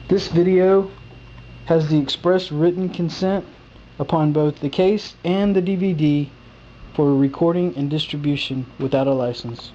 This video has the express written consent upon both the case and the DVD for recording and distribution without a license.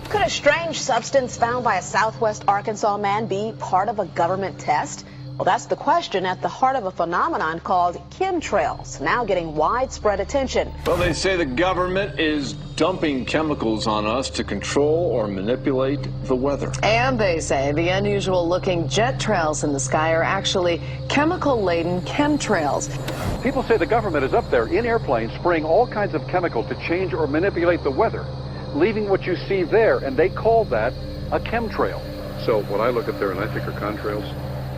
Could a strange substance found by a Southwest Arkansas man be part of a government test? Well, that's the question at the heart of a phenomenon called chemtrails, now getting widespread attention. Well, they say the government is dumping chemicals on us to control or manipulate the weather. And they say the unusual-looking jet trails in the sky are actually chemical-laden chemtrails. People say the government is up there in airplanes spraying all kinds of chemicals to change or manipulate the weather, leaving what you see there, and they call that a chemtrail. So what I look at there and I think are contrails,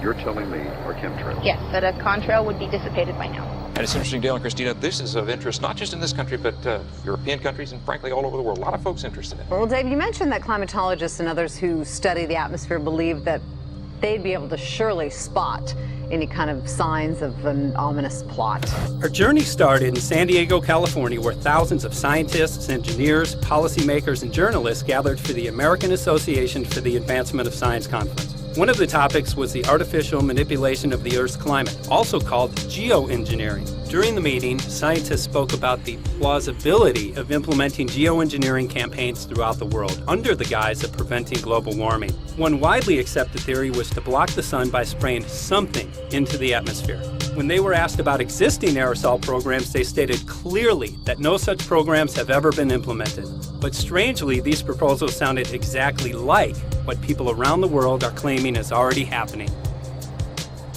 you're telling me are chemtrails? Yes, that a contrail would be dissipated by now. And it's interesting, Dale and Christina, this is of interest not just in this country, but European countries and frankly all over the world. A lot of folks interested in it. Well, Dave, you mentioned that climatologists and others who study the atmosphere believe that they'd be able to surely spot any kind of signs of an ominous plot. Our journey started in San Diego, California, where thousands of scientists, engineers, policymakers, and journalists gathered for the American Association for the Advancement of Science Conference. One of the topics was the artificial manipulation of the Earth's climate, also called geoengineering. During the meeting, scientists spoke about the plausibility of implementing geoengineering campaigns throughout the world under the guise of preventing global warming. One widely accepted theory was to block the sun by spraying something into the atmosphere. When they were asked about existing aerosol programs, they stated clearly that no such programs have ever been implemented. But strangely, these proposals sounded exactly like what people around the world are claiming is already happening.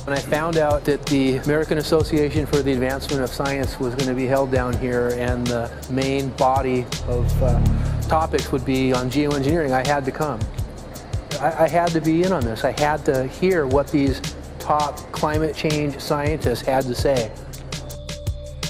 When I found out that the American Association for the Advancement of Science was going to be held down here and the main body of topics would be on geoengineering, I had to come. I had to be in on this. I had to hear what these top climate change scientists had to say.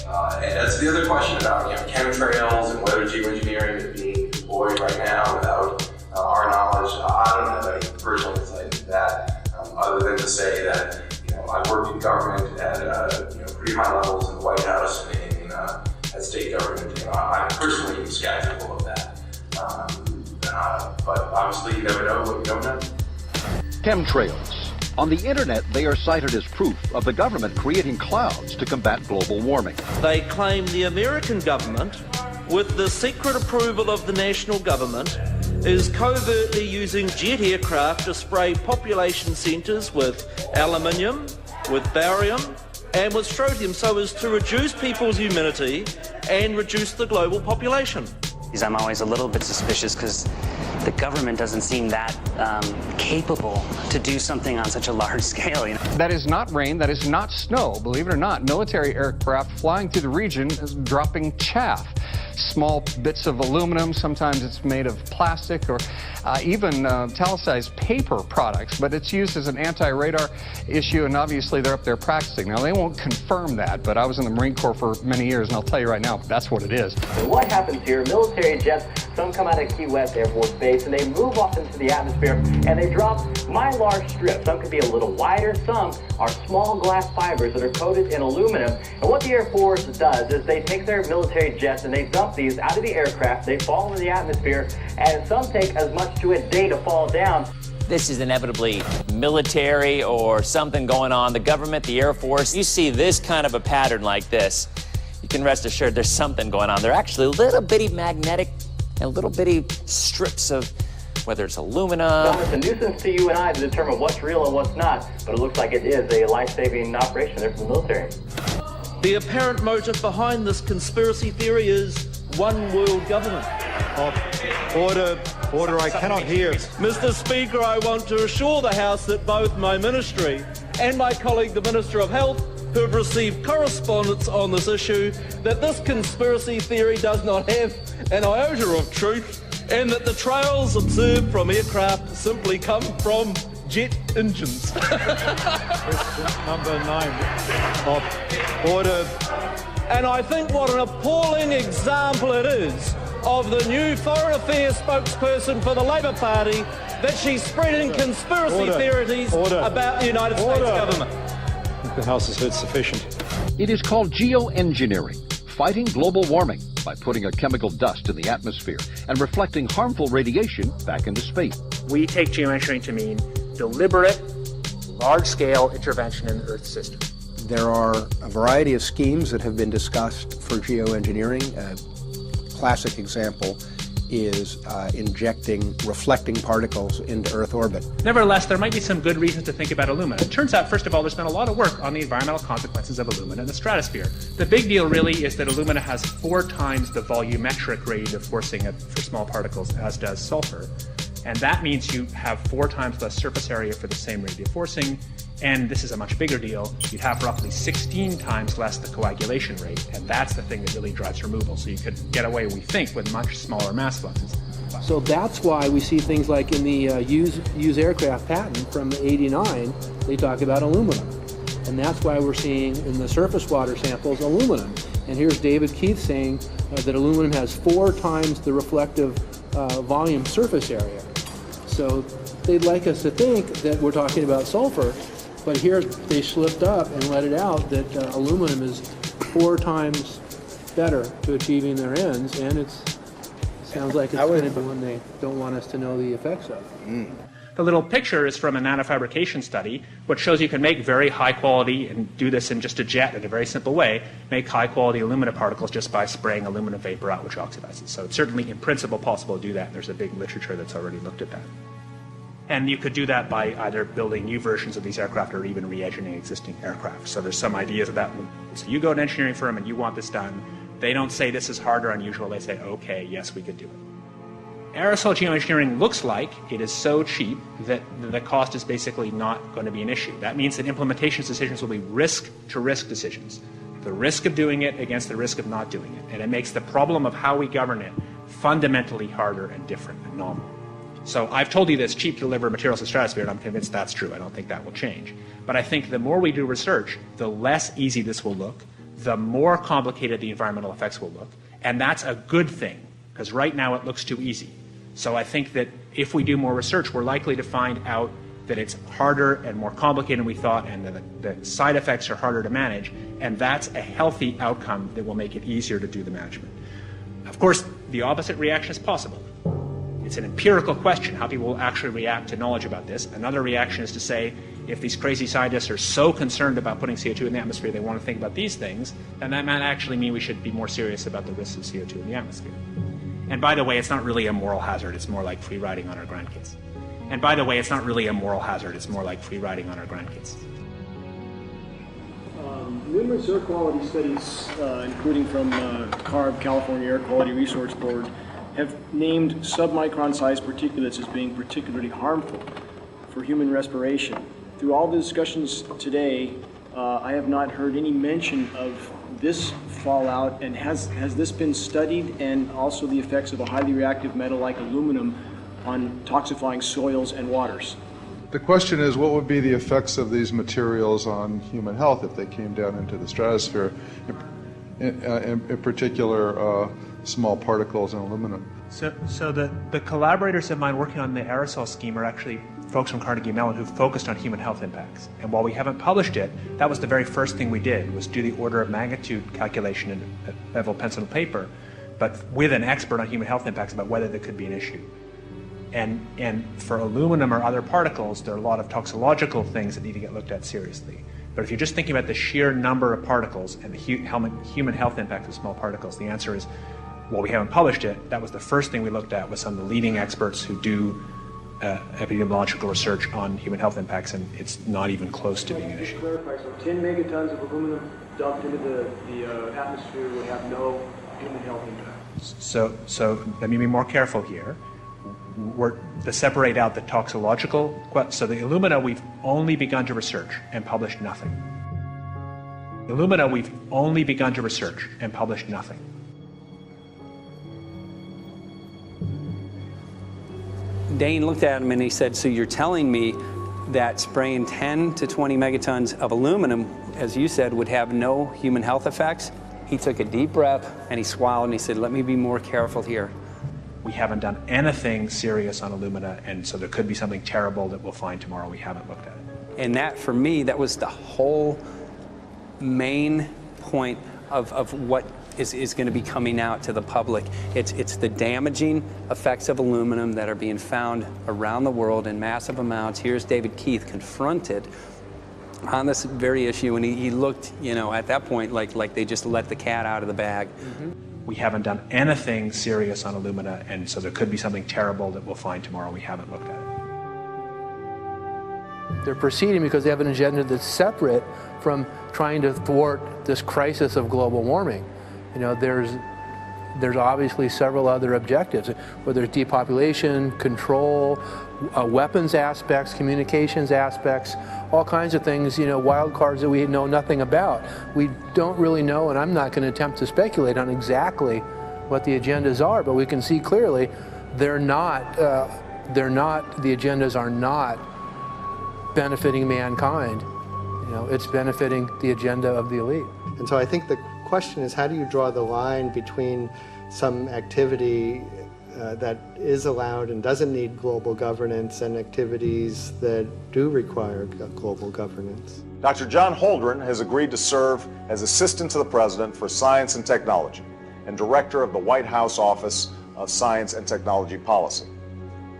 And that's the other question about chemtrails and whether geoengineering is being deployed right now without our knowledge. I don't have any personal insight into that, other than to say that I've worked in government at pretty high levels in the White House and at state government. I'm personally skeptical of that. But obviously, you never know what you don't know. Chemtrails. On the internet, they are cited as proof of the government creating clouds to combat global warming. They claim the American government, with the secret approval of the national government, is covertly using jet aircraft to spray population centres with aluminium, with barium, and with strontium so as to reduce people's immunity and reduce the global population. I'm always a little bit suspicious because the government doesn't seem that capable to do something on such a large scale. That is not rain, that is not snow. Believe it or not, military aircraft flying through the region is dropping chaff. Small bits of aluminum, sometimes it's made of plastic or even talicized paper products, but it's used as an anti-radar issue, and obviously they're up there practicing. Now, they won't confirm that, but I was in the Marine Corps for many years, and I'll tell you right now, that's what it is. So what happens here, military jets, some come out of Key West Air Force Base, and they move off into the atmosphere, and they drop mylar strips. Some could be a little wider, some are small glass fibers that are coated in aluminum. And what the Air Force does is they take their military jets and they dump these out of the aircraft, they fall into the atmosphere, and some take as much to a day to fall down. This is inevitably military or something going on. The government, the Air Force, you see this kind of a pattern like this, you can rest assured there's something going on. They're actually little bitty magnetic and little bitty strips of, whether it's aluminum. Well, it's a nuisance to you and I to determine what's real and what's not, but it looks like it is a life-saving operation there for the military. The apparent motive behind this conspiracy theory is one world government. Order, I cannot hear. Mr. Speaker, I want to assure the House that both my ministry and my colleague, the Minister of Health, who have received correspondence on this issue, that this conspiracy theory does not have an iota of truth, and that the trails observed from aircraft simply come from jet engines. Number 9. Order. And I think what an appalling example it is of the new Foreign Affairs spokesperson for the Labour Party that she's spreading conspiracy theories about the United States government. The House has heard sufficient. It is called geoengineering, fighting global warming by putting a chemical dust in the atmosphere and reflecting harmful radiation back into space. We take geoengineering to mean deliberate, large-scale intervention in the Earth system. There are a variety of schemes that have been discussed for geoengineering. A classic example is injecting reflecting particles into Earth orbit. Nevertheless, there might be some good reasons to think about alumina. It turns out, first of all, there's been a lot of work on the environmental consequences of alumina in the stratosphere. The big deal really is that alumina has 4 times the volumetric radiative forcing for small particles as does sulfur. And that means you have 4 times less surface area for the same radiative forcing. And this is a much bigger deal. You'd have roughly 16 times less the coagulation rate, and that's the thing that really drives removal. So you could get away, we think, with much smaller mass fluxes. So that's why we see things like in the use aircraft patent from '89, they talk about aluminum. And that's why we're seeing in the surface water samples aluminum. And here's David Keith saying that aluminum has 4 times the reflective volume surface area. So they'd like us to think that we're talking about sulfur, but here they slipped up and let it out that aluminum is 4 times better to achieving their ends, and it sounds like it's going to be one they don't want us to know the effects of. The little picture is from a nanofabrication study, which shows you can make very high quality, and do this in just a jet in a very simple way, make high quality alumina particles just by spraying aluminum vapor out, which oxidizes. So it's certainly in principle possible to do that, and there's a big literature that's already looked at that. And you could do that by either building new versions of these aircraft or even re-engineering existing aircraft. So there's some ideas of that. So you go to an engineering firm and you want this done. They don't say this is hard or unusual. They say, okay, yes, we could do it. Aerosol geoengineering looks like it is so cheap that the cost is basically not going to be an issue. That means that implementation decisions will be risk-to-risk decisions. The risk of doing it against the risk of not doing it. And it makes the problem of how we govern it fundamentally harder and different and novel. So I've told you that it's cheap to deliver materials to the stratosphere, and I'm convinced that's true. I don't think that will change. But I think the more we do research, the less easy this will look, the more complicated the environmental effects will look. And that's a good thing, because right now it looks too easy. So I think that if we do more research, we're likely to find out that it's harder and more complicated than we thought, and that the side effects are harder to manage. And that's a healthy outcome that will make it easier to do the management. Of course, the opposite reaction is possible. It's an empirical question, how people will actually react to knowledge about this. Another reaction is to say, if these crazy scientists are so concerned about putting CO2 in the atmosphere, they want to think about these things, then that might actually mean we should be more serious about the risks of CO2 in the atmosphere. And by the way, it's not really a moral hazard, it's more like free riding on our grandkids. And by the way, it's not really a moral hazard, it's more like free riding on our grandkids. Numerous air quality studies, including from CARB, California Air Quality Resource Board, have named submicron-sized particulates as being particularly harmful for human respiration. Through all the discussions today, I have not heard any mention of this fallout, and has this been studied, and also the effects of a highly reactive metal like aluminum on toxifying soils and waters? The question is, what would be the effects of these materials on human health if they came down into the stratosphere, in particular small particles and aluminum? So the collaborators of mine working on the aerosol scheme are actually folks from Carnegie Mellon who focused on human health impacts. And while we haven't published it, that was the very first thing we did, was do the order of magnitude calculation in level pencil paper, but with an expert on human health impacts about whether there could be an issue. And for aluminum or other particles, there are a lot of toxicological things that need to get looked at seriously. But if you're just thinking about the sheer number of particles and the human health impact of small particles, the answer is, well, we haven't published it. That was the first thing we looked at with some of the leading experts who do epidemiological research on human health impacts, and it's not even close to being an issue. To clarify, so 10 megatons of aluminum dumped into the atmosphere would have no human health impact. So let me be more careful here. To separate out the toxicological, so the alumina we've only begun to research and published nothing. The alumina we've only begun to research and published nothing. Dane looked at him and he said, so you're telling me that spraying 10 to 20 megatons of aluminum, as you said, would have no human health effects? He took a deep breath and he swallowed and he said, let me be more careful here. We haven't done anything serious on alumina, and so there could be something terrible that we'll find tomorrow. We haven't looked at it. And that, for me, that was the whole main point of what is going to be coming out to the public. It's the damaging effects of aluminum that are being found around the world in massive amounts. Here's David Keith confronted on this very issue, and he looked, at that point like they just let the cat out of the bag. Mm-hmm. We haven't done anything serious on alumina, and so there could be something terrible that we'll find tomorrow. We haven't looked at it. They're proceeding because they have an agenda that's separate from trying to thwart this crisis of global warming. There's obviously several other objectives, whether it's depopulation, control, weapons aspects, communications aspects, all kinds of things, wild cards that we know nothing about. We don't really know, and I'm not going to attempt to speculate on exactly what the agendas are, but we can see clearly the agendas are not benefiting mankind. It's benefiting the agenda of the elite. And so I think the question is, how do you draw the line between some activity that is allowed and doesn't need global governance and activities that do require global governance? Dr. John Holdren has agreed to serve as Assistant to the President for Science and Technology and Director of the White House Office of Science and Technology Policy.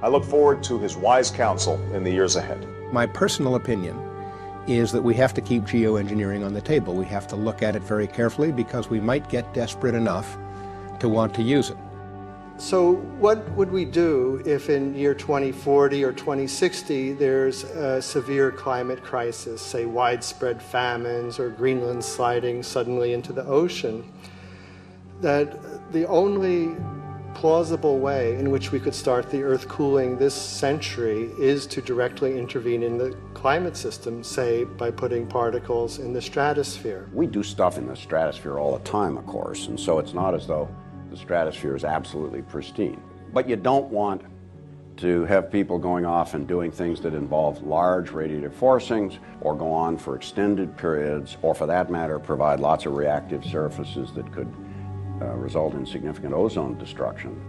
I look forward to his wise counsel in the years ahead. My personal opinion is that we have to keep geoengineering on the table. We have to look at it very carefully because we might get desperate enough to want to use it. So what would we do if in year 2040 or 2060 there's a severe climate crisis, say widespread famines or Greenland sliding suddenly into the ocean? That the only plausible way in which we could start the Earth cooling this century is to directly intervene in the climate system, say by putting particles in the stratosphere. We do stuff in the stratosphere all the time, of course, and so it's not as though the stratosphere is absolutely pristine. But you don't want to have people going off and doing things that involve large radiative forcings or go on for extended periods, or for that matter provide lots of reactive surfaces that could result in significant ozone destruction.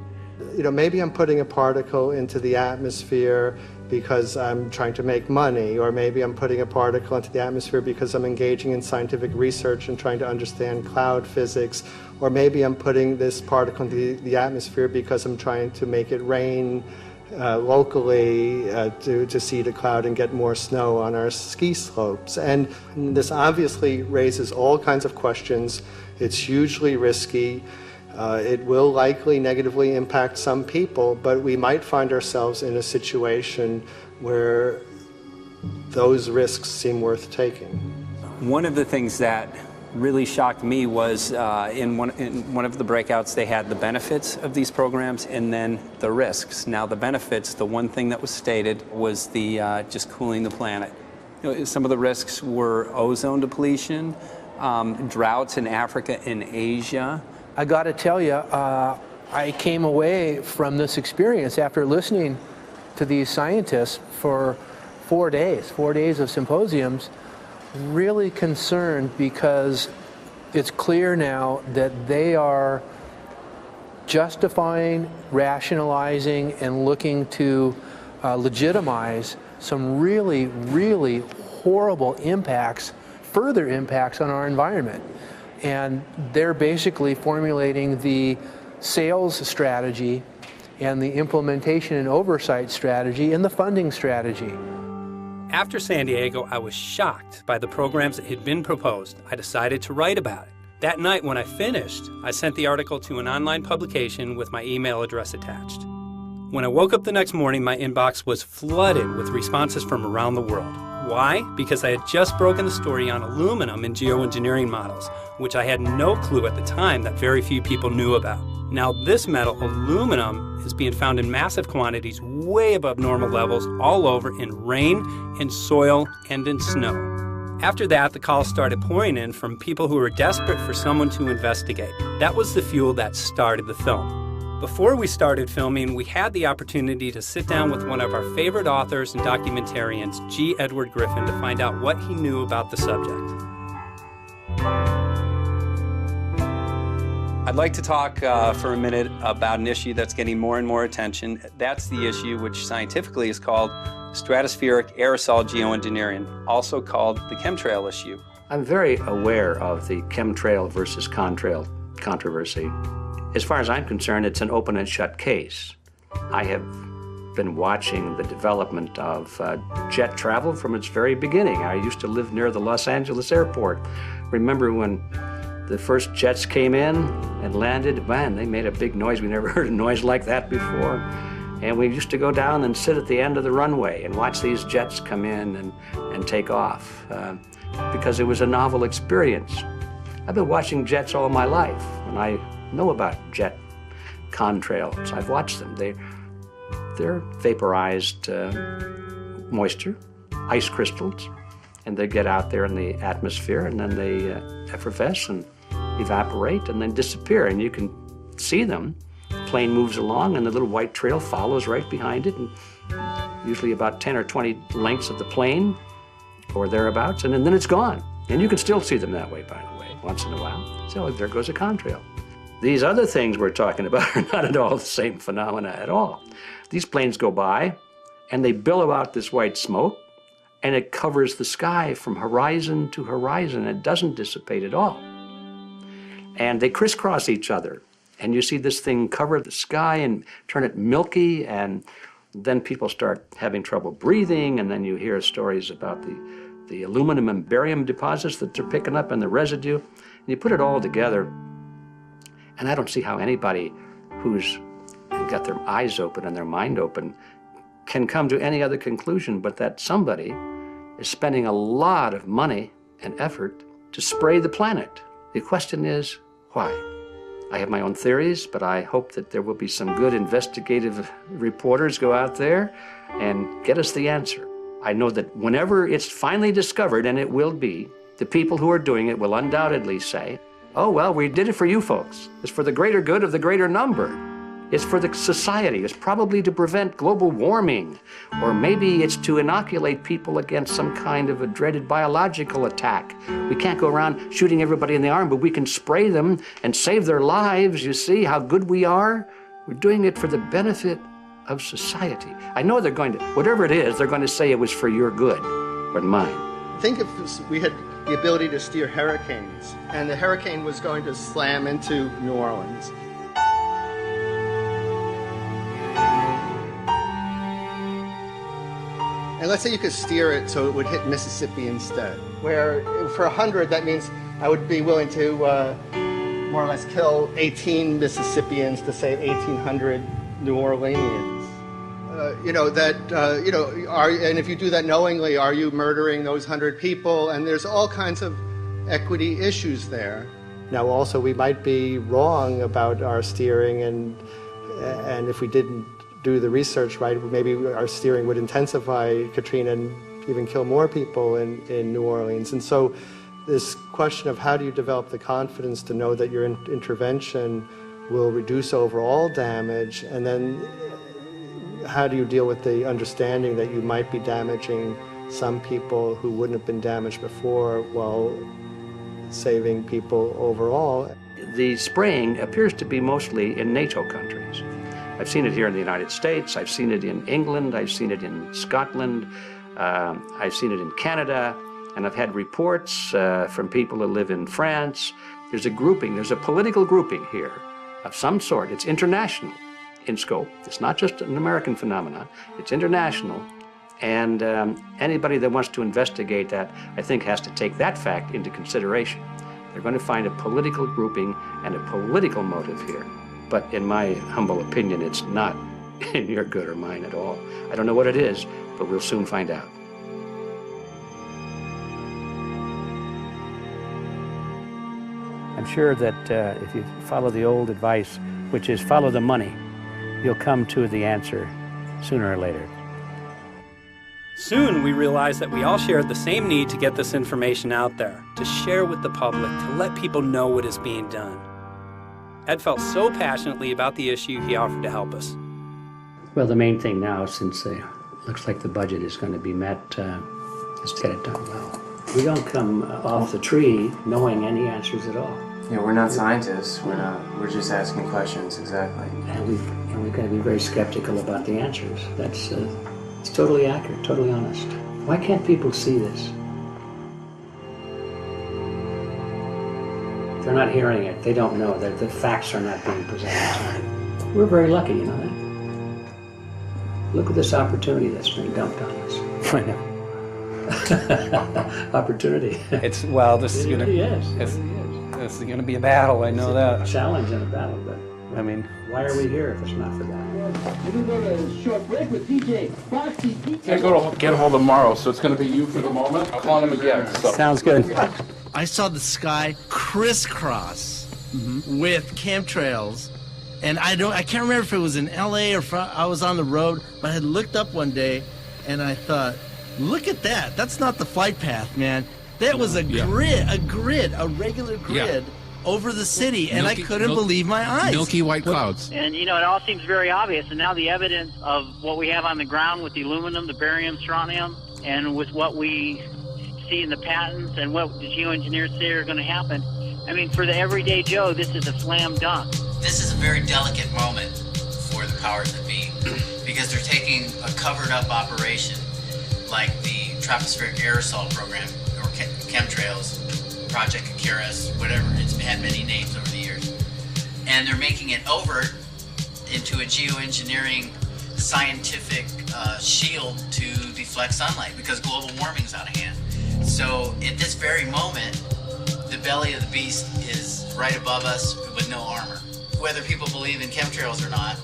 Maybe I'm putting a particle into the atmosphere because I'm trying to make money, or maybe I'm putting a particle into the atmosphere because I'm engaging in scientific research and trying to understand cloud physics, or maybe I'm putting this particle into the atmosphere because I'm trying to make it rain locally to seed a cloud and get more snow on our ski slopes. And this obviously raises all kinds of questions. It's hugely risky. It will likely negatively impact some people, but we might find ourselves in a situation where those risks seem worth taking. One of the things that really shocked me was in one of the breakouts, they had the benefits of these programs and then the risks. Now the benefits, the one thing that was stated was the just cooling the planet. Some of the risks were ozone depletion, droughts in Africa and Asia. I got to tell you, I came away from this experience after listening to these scientists for 4 days of symposiums, really concerned, because it's clear now that they are justifying, rationalizing, and looking to legitimize some really, really horrible impacts, further impacts on our environment. And they're basically formulating the sales strategy and the implementation and oversight strategy and the funding strategy. After San Diego, I was shocked by the programs that had been proposed. I decided to write about it. That night when I finished, I sent the article to an online publication with my email address attached. When I woke up the next morning, my inbox was flooded with responses from around the world. Why? Because I had just broken the story on aluminum in geoengineering models, which I had no clue at the time that very few people knew about. Now this metal, aluminum, is being found in massive quantities way above normal levels all over in rain, in soil, and in snow. After that, the calls started pouring in from people who were desperate for someone to investigate. That was the fuel that started the film. Before we started filming, we had the opportunity to sit down with one of our favorite authors and documentarians, G. Edward Griffin, to find out what he knew about the subject. I'd like to talk for a minute about an issue that's getting more and more attention. That's the issue which scientifically is called stratospheric aerosol geoengineering, also called the chemtrail issue. I'm very aware of the chemtrail versus contrail controversy. As far as I'm concerned, it's an open and shut case. I have been watching the development of jet travel from its very beginning. I used to live near the Los Angeles airport. Remember when the first jets came in and landed? Man, they made a big noise. We never heard a noise like that before. And we used to go down and sit at the end of the runway and watch these jets come in and take off because it was a novel experience. I've been watching jets all my life, and I know about jet contrails. I've watched them. They're vaporized moisture, ice crystals, and they get out there in the atmosphere, and then they effervesce and evaporate and then disappear, and you can see them. The plane moves along, and the little white trail follows right behind it, and usually about 10 or 20 lengths of the plane or thereabouts, and then it's gone. And you can still see them that way, by the way, once in a while. So there goes a contrail. These other things we're talking about are not at all the same phenomena at all. These planes go by, and they billow out this white smoke, and it covers the sky from horizon to horizon. It doesn't dissipate at all. And they crisscross each other, and you see this thing cover the sky and turn it milky, and then people start having trouble breathing, and then you hear stories about the aluminum and barium deposits that they're picking up and the residue, and you put it all together. And I don't see how anybody who's got their eyes open and their mind open can come to any other conclusion but that somebody is spending a lot of money and effort to spray the planet. The question is, why? I have my own theories, but I hope that there will be some good investigative reporters go out there and get us the answer. I know that whenever it's finally discovered, and it will be, the people who are doing it will undoubtedly say, oh, well, we did it for you folks. It's for the greater good of the greater number. It's for the society. It's probably to prevent global warming. Or maybe it's to inoculate people against some kind of a dreaded biological attack. We can't go around shooting everybody in the arm, but we can spray them and save their lives. You see how good we are? We're doing it for the benefit of society. I know they're going to, whatever it is, they're going to say it was for your good or mine. Think if we had the ability to steer hurricanes, and the hurricane was going to slam into New Orleans. And let's say you could steer it so it would hit Mississippi instead, where for 100, that means I would be willing to more or less kill 18 Mississippians to save 1,800 New Orleanians. And if you do that knowingly, are you murdering those 100 people? And there's all kinds of equity issues there. Now, also, we might be wrong about our steering, and if we didn't do the research right, maybe our steering would intensify Katrina and even kill more people in New Orleans. And so this question of how do you develop the confidence to know that your intervention will reduce overall damage, and then how do you deal with the understanding that you might be damaging some people who wouldn't have been damaged before while saving people overall? The spraying appears to be mostly in NATO countries. I've seen it here in the United States, I've seen it in England, I've seen it in Scotland, I've seen it in Canada, and I've had reports from people who live in France. There's a grouping, there's a political grouping here of some sort. It's international in scope. It's not just an American phenomenon, it's international. And anybody that wants to investigate that, I think, has to take that fact into consideration. They're going to find a political grouping and a political motive here. But in my humble opinion, it's not in your good or mine at all. I don't know what it is, but we'll soon find out. I'm sure that if you follow the old advice, which is follow the money, you'll come to the answer sooner or later. Soon we realized that we all shared the same need to get this information out there, to share with the public, to let people know what is being done. Ed felt so passionately about the issue, he offered to help us. Well, the main thing now, since it looks like the budget is going to be met, is to get it done well. We don't come off the tree knowing any answers at all. Yeah, we're not scientists. We're just asking questions, exactly. And we've got to be very skeptical about the answers. That's it's totally accurate, totally honest. Why can't people see this? They're not hearing it. They don't know that the facts are not being presented. We're very lucky, you know that. Look at this opportunity that's been dumped on us. I know. Opportunity. This is going to. Yes. This is going to be a battle. I know that. It's a challenge and a battle, but I mean, why are we here if it's not for that? We're going to go to a short break with DJ Foxy. Can't go to get him tomorrow, so it's going to be you for the moment. I'll call him again. So. Sounds good. I saw the sky crisscross with chemtrails, and I can't remember if it was in LA or I was on the road, but I had looked up one day, and I thought, look at that. That's not the flight path, man. That was a grid, a regular grid over the city, and I couldn't believe my eyes. Milky white clouds. And, you know, it all seems very obvious, and now the evidence of what we have on the ground with the aluminum, the barium, strontium, and with what we see in the patents and what the geoengineers say are going to happen, I mean, for the everyday Joe, this is a slam dunk. This is a very delicate moment for the powers that be, because they're taking a covered-up operation like the tropospheric aerosol program, or chemtrails, Project Icarus, whatever, it's had many names over the years, and they're making it over into a geoengineering scientific shield to deflect sunlight, because global warming's out of hand. So at this very moment, the belly of the beast is right above us with no armor. Whether people believe in chemtrails or not,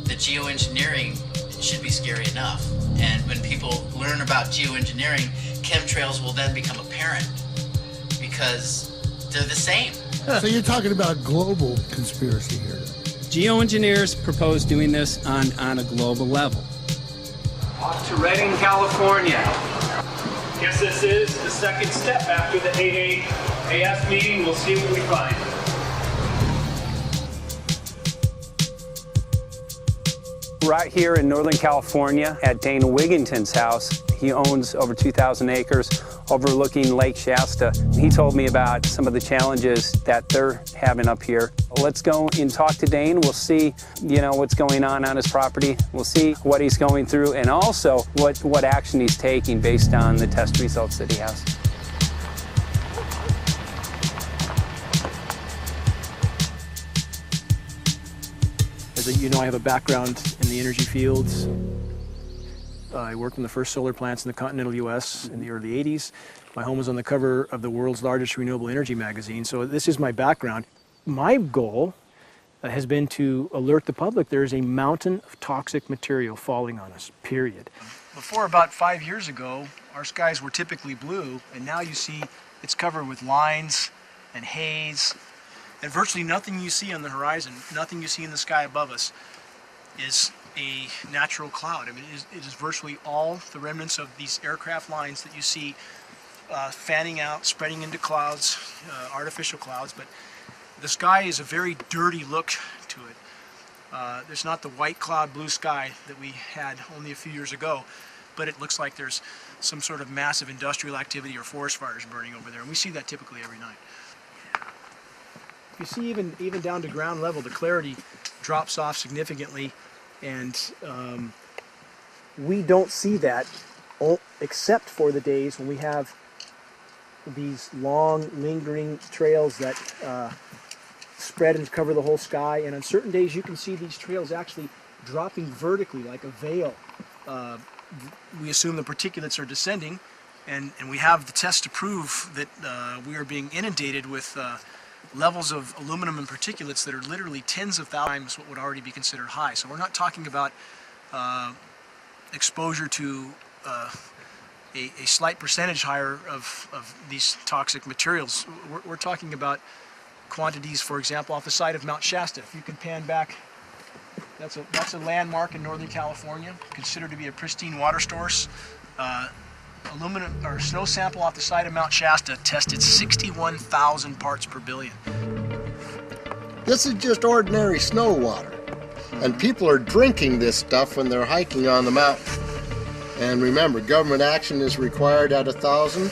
the geoengineering should be scary enough. And when people learn about geoengineering, chemtrails will then become apparent because they're the same. So you're talking about global conspiracy here. Geoengineers propose doing this on a global level. Off to Redding, California. Guess this is the second step after the AAAS meeting. We'll see what we find. Right here in Northern California at Dana Wigington's house. He owns over 2,000 acres overlooking Lake Shasta. He told me about some of the challenges that they're having up here. Let's go and talk to Dane. We'll see, what's going on his property. We'll see what he's going through and also what action he's taking based on the test results that he has. As you know, I have a background in the energy fields. I worked on the first solar plants in the continental U.S. in the early 80s. My home was on the cover of the world's largest renewable energy magazine, so this is my background. My goal has been to alert the public there is a mountain of toxic material falling on us, period. Before about 5 years ago, our skies were typically blue, and now you see it's covered with lines and haze, and virtually nothing you see on the horizon, nothing you see in the sky above us is a natural cloud. I mean, it is virtually all the remnants of these aircraft lines that you see fanning out, spreading into clouds, artificial clouds, but the sky is a very dirty look to it. There's not the white cloud blue sky that we had only a few years ago, but it looks like there's some sort of massive industrial activity or forest fires burning over there, and we see that typically every night. You see even down to ground level, the clarity drops off significantly, and we don't see that except for the days when we have these long lingering trails that spread and cover the whole sky, and on certain days you can see these trails actually dropping vertically like a veil. We assume the particulates are descending, and we have the test to prove that we are being inundated with levels of aluminum and particulates that are literally tens of thousands times what would already be considered high. So we're not talking about exposure to a slight percentage higher of these toxic materials. We're talking about quantities, for example, off the side of Mount Shasta. If you can pan back, that's a landmark in Northern California, considered to be a pristine water source. Aluminum or snow sample off the side of Mount Shasta tested 61,000 parts per billion. This is just ordinary snow water. And people are drinking this stuff when they're hiking on the mountain. And remember, government action is required at 1,000.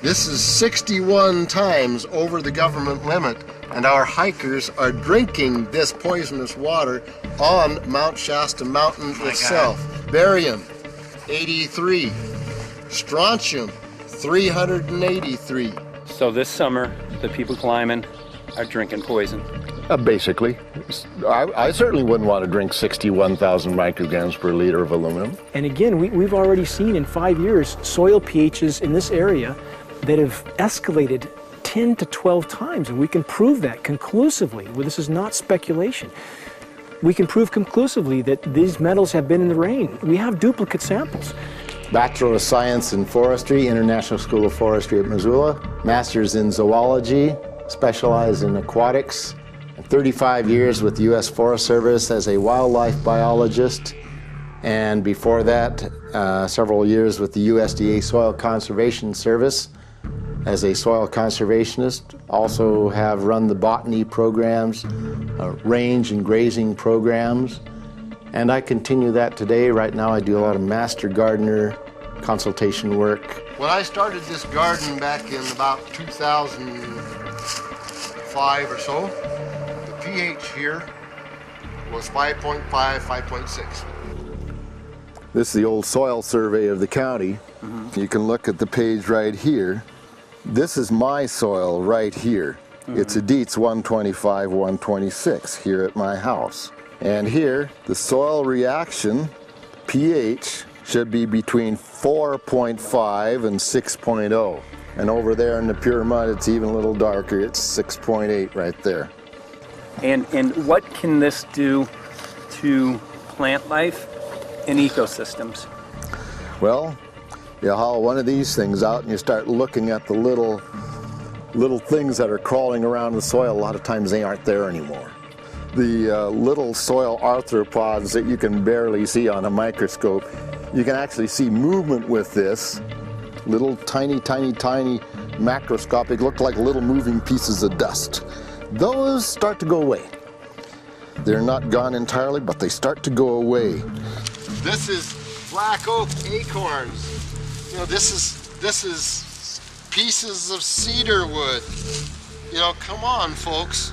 This is 61 times over the government limit, and our hikers are drinking this poisonous water on Mount Shasta Mountain itself. Barium, 83. Strontium, 383. So this summer, the people climbing are drinking poison. Basically. I certainly wouldn't want to drink 61,000 micrograms per liter of aluminum. And again, we've already seen in 5 years soil pHs in this area that have escalated 10 to 12 times, and we can prove that conclusively. Well, this is not speculation. We can prove conclusively that these metals have been in the rain. We have duplicate samples. Bachelor of Science in Forestry, International School of Forestry at Missoula. Master's in Zoology, specialized in aquatics. 35 years with the U.S. Forest Service as a wildlife biologist. And before that, several years with the USDA Soil Conservation Service as a soil conservationist. Also have run the botany programs, range and grazing programs. And I continue that today. Right now I do a lot of master gardener consultation work. When I started this garden back in about 2005 or so, the pH here was 5.5, 5.6. This is the old soil survey of the county. You can look at the page right here. This is my soil right here. It's a Dietz 125, 126 here at my house. And here, the soil reaction pH should be between 4.5 and 6.0. And over there in the pure mud, it's even a little darker. It's 6.8 right there. And what can this do to plant life and ecosystems? Well, you haul one of these things out and you start looking at the little things that are crawling around the soil. A lot of times they aren't there anymore. The little soil arthropods that you can barely see on a microscope, you can actually see movement with this. Little tiny macroscopic, look like little moving pieces of dust. Those start to go away. They're not gone entirely, but they start to go away. This is black oak acorns. You know, this is pieces of cedar wood. You know, come on, folks.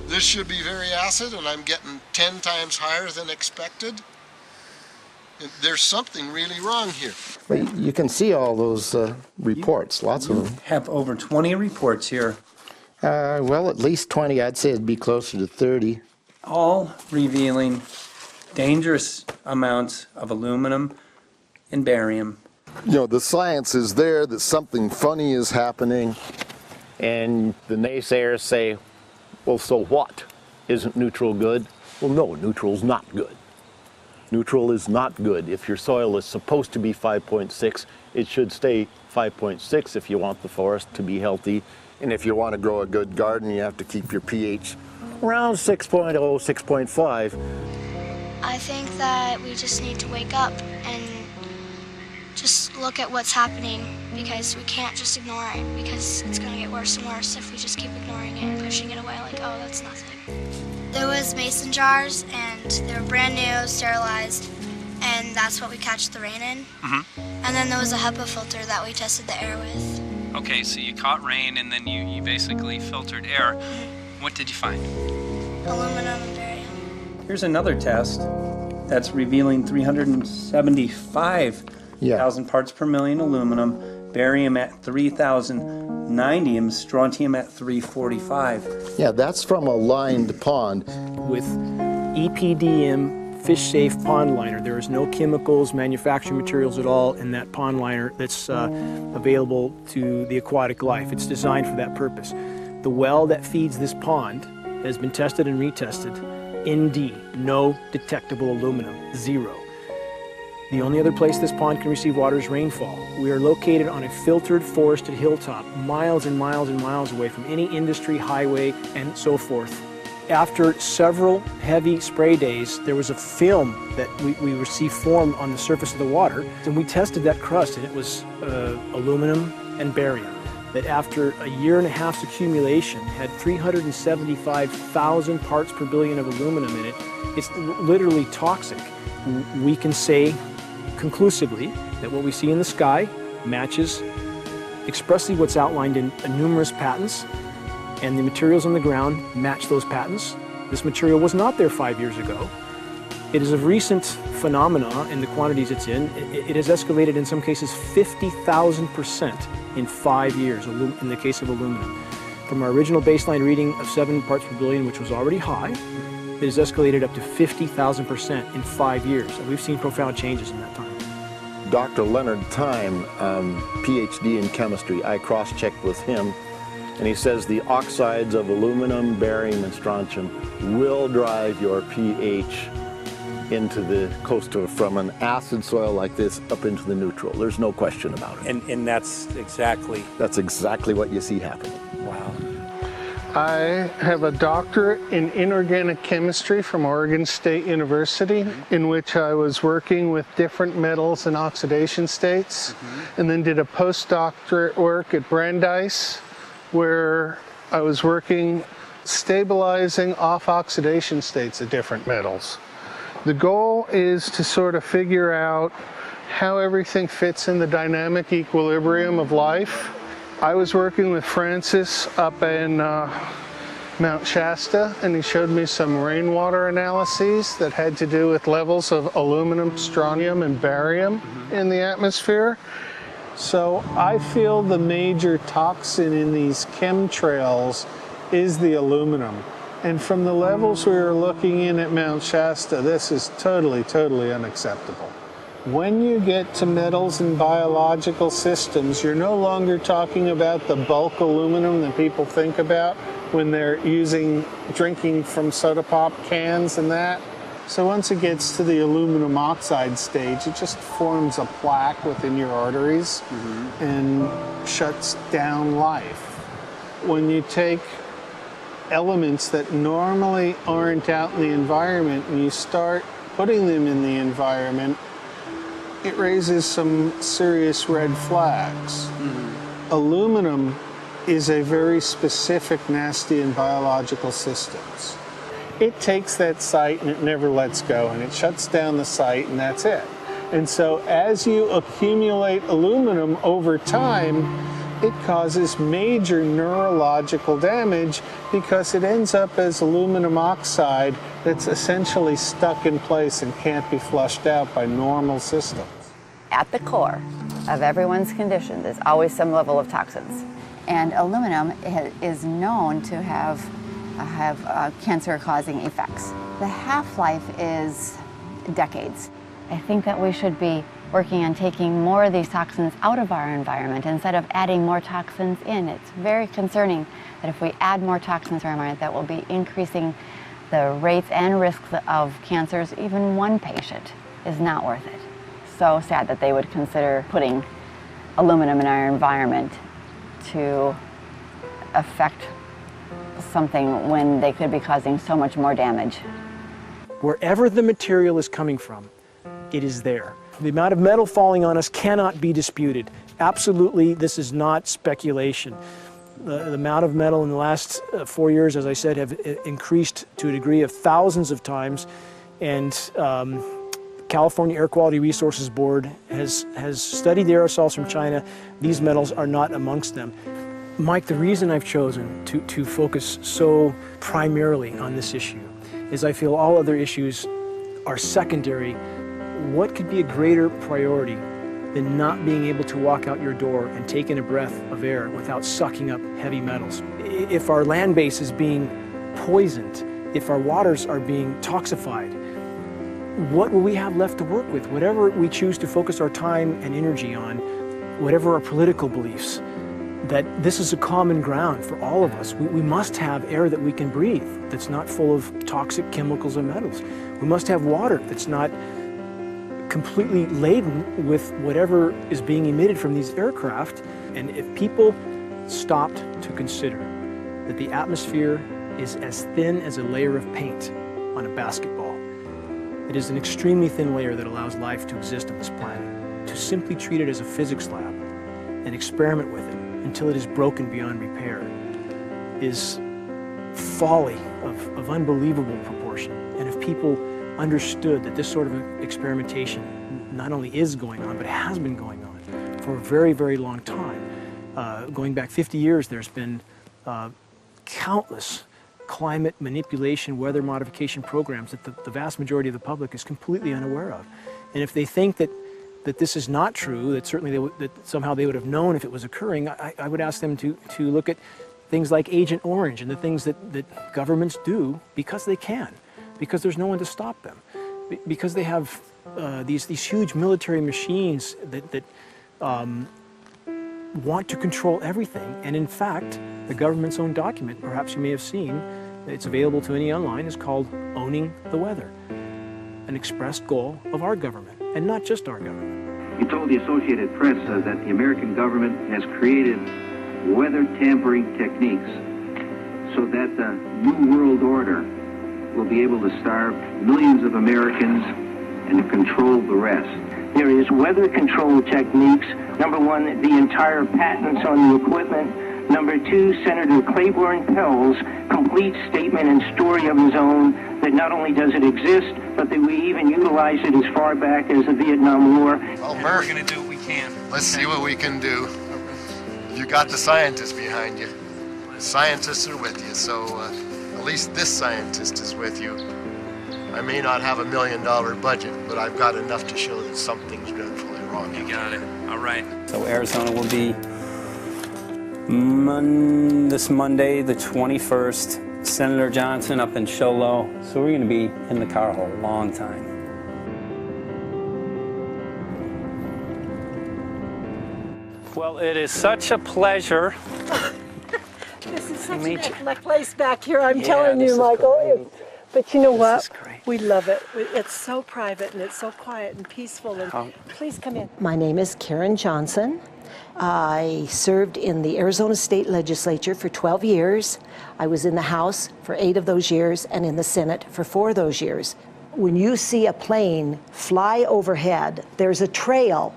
This should be very acid, and I'm getting 10 times higher than expected. There's something really wrong here. Well, you can see all those reports, lots of them. Have over 20 reports here. Well, at least 20. I'd say it'd be closer to 30. All revealing dangerous amounts of aluminum and barium. You know, the science is there that something funny is happening. And the naysayers say, well, so what? Isn't neutral good? Well, no, neutral's not good. Neutral is not good. If your soil is supposed to be 5.6, it should stay 5.6 if you want the forest to be healthy. And if you want to grow a good garden, you have to keep your pH around 6.0, 6.5. I think that we just need to wake up and just look at what's happening, because we can't just ignore it, because it's going to get worse and worse if we just keep ignoring it and pushing it away like, oh, that's nothing. There was mason jars, and they were brand new, sterilized, and that's what we catch the rain in. And then there was a HEPA filter that we tested the air with. Okay, so you caught rain and then you basically filtered air. What did you find? Aluminum and barium. Here's another test that's revealing 375,000 parts per million aluminum, barium at 3,000, niobium, strontium at 345. Yeah, that's from a lined pond. With EPDM fish safe pond liner. There is no chemicals, manufacturing materials at all in that pond liner that's available to the aquatic life. It's designed for that purpose. The well that feeds this pond has been tested and retested. ND, no detectable aluminum, 0. The only other place this pond can receive water is rainfall. We are located on a filtered, forested hilltop, miles and miles and miles away from any industry, highway, and so forth. After several heavy spray days, there was a film that we received formed on the surface of the water, and we tested that crust, and it was aluminum and barium. That after a year and a half's accumulation had 375,000 parts per billion of aluminum in it. It's literally toxic. We can say conclusively that what we see in the sky matches expressly what's outlined in numerous patents, and the materials on the ground match those patents. This material was not there 5 years ago. It is a recent phenomena in the quantities it's in. It has escalated in some cases 50,000% in 5 years in the case of aluminum. From our original baseline reading of 7 parts per billion, which was already high, it has escalated up to 50,000% in 5 years. And we've seen profound changes in that time. Dr. Leonard Time, PhD in chemistry, I cross-checked with him, and he says the oxides of aluminum, barium, and strontium will drive your pH into the coastal, from an acid soil like this up into the neutral. There's no question about it. And that's exactly what you see happening. Wow. I have a doctorate in inorganic chemistry from Oregon State University, in which I was working with different metals and oxidation states, and then did a postdoctorate work at Brandeis, where I was working stabilizing off-oxidation states of different metals. The goal is to sort of figure out how everything fits in the dynamic equilibrium of life. I was working with Francis up in Mount Shasta, and he showed me some rainwater analyses that had to do with levels of aluminum, strontium, and barium in the atmosphere. So I feel the major toxin in these chemtrails is the aluminum. And from the levels we were looking in at Mount Shasta, this is totally, totally unacceptable. When you get to metals and biological systems, you're no longer talking about the bulk aluminum that people think about when they're drinking from soda pop cans and that. So once it gets to the aluminum oxide stage, it just forms a plaque within your arteries and shuts down life. When you take elements that normally aren't out in the environment and you start putting them in the environment, it raises some serious red flags. Aluminum is a very specific, nasty and biological systems. It takes that site and it never lets go, and it shuts down the site, and that's it. And so as you accumulate aluminum over time, it causes major neurological damage because it ends up as aluminum oxide that's essentially stuck in place and can't be flushed out by normal systems. At the core of everyone's condition, there's always some level of toxins. And aluminum is known to have cancer-causing effects. The half-life is decades. I think that we should be working on taking more of these toxins out of our environment instead of adding more toxins in. It's very concerning that if we add more toxins to our environment, that will be increasing the rates and risks of cancers. Even one patient is not worth it. So sad that they would consider putting aluminum in our environment to affect something when they could be causing so much more damage. Wherever the material is coming from, it is there. The amount of metal falling on us cannot be disputed. Absolutely, this is not speculation. The amount of metal in the last 4 years, as I said, have increased to a degree of thousands of times, and California Air Quality Resources Board has studied the aerosols from China. These metals are not amongst them. Mike, the reason I've chosen to focus so primarily on this issue is I feel all other issues are secondary. What could be a greater priority than not being able to walk out your door and take in a breath of air without sucking up heavy metals? If our land base is being poisoned, if our waters are being toxified, what will we have left to work with? Whatever we choose to focus our time and energy on, whatever our political beliefs, that this is a common ground for all of us. We must have air that we can breathe that's not full of toxic chemicals and metals. We must have water that's not completely laden with whatever is being emitted from these aircraft. And if people stopped to consider that the atmosphere is as thin as a layer of paint on a basketball, it is an extremely thin layer that allows life to exist on this planet. To simply treat it as a physics lab and experiment with it until it is broken beyond repair is folly of unbelievable proportion. And if people understood that this sort of experimentation not only is going on, but has been going on for a very, very long time. Going back 50 years, there's been countless climate manipulation, weather modification programs that the vast majority of the public is completely unaware of. And if they think that this is not true, that certainly that somehow they would have known if it was occurring, I would ask them to look at things like Agent Orange and the things that governments do because they can, because there's no one to stop them, because they have these huge military machines that want to control everything. And in fact, the government's own document, perhaps you may have seen, it's available to any online, is called Owning the Weather, an expressed goal of our government, and not just our government. He told the Associated Press that the American government has created weather tampering techniques so that the New World Order will be able to starve millions of Americans and to control the rest. There is weather control techniques. Number one, the entire patents on the equipment. Number two, Senator Claiborne Pell's complete statement and story of his own that not only does it exist, but that we even utilize it as far back as the Vietnam War. Well, Murph, we're going to do what we can. Let's see what we can do. You got the scientists behind you. The scientists are with you, so at least this scientist is with you. I may not have $1 million budget, but I've got enough to show that something's dreadfully wrong. You got it. All right. So Arizona will be this Monday, the 21st. Senator Johnson up in Show Low. So we're going to be in the car a whole long time. Well, it is such a pleasure. This is such a nice place back here, I'm telling this you, is Michael. great. But you know This what? is great. We love it. It's so private and it's so quiet and peaceful. And please come in. My name is Karen Johnson. I served in the Arizona State Legislature for 12 years. I was in the House for 8 of those years and in the Senate for 4 of those years. When you see a plane fly overhead, there's a trail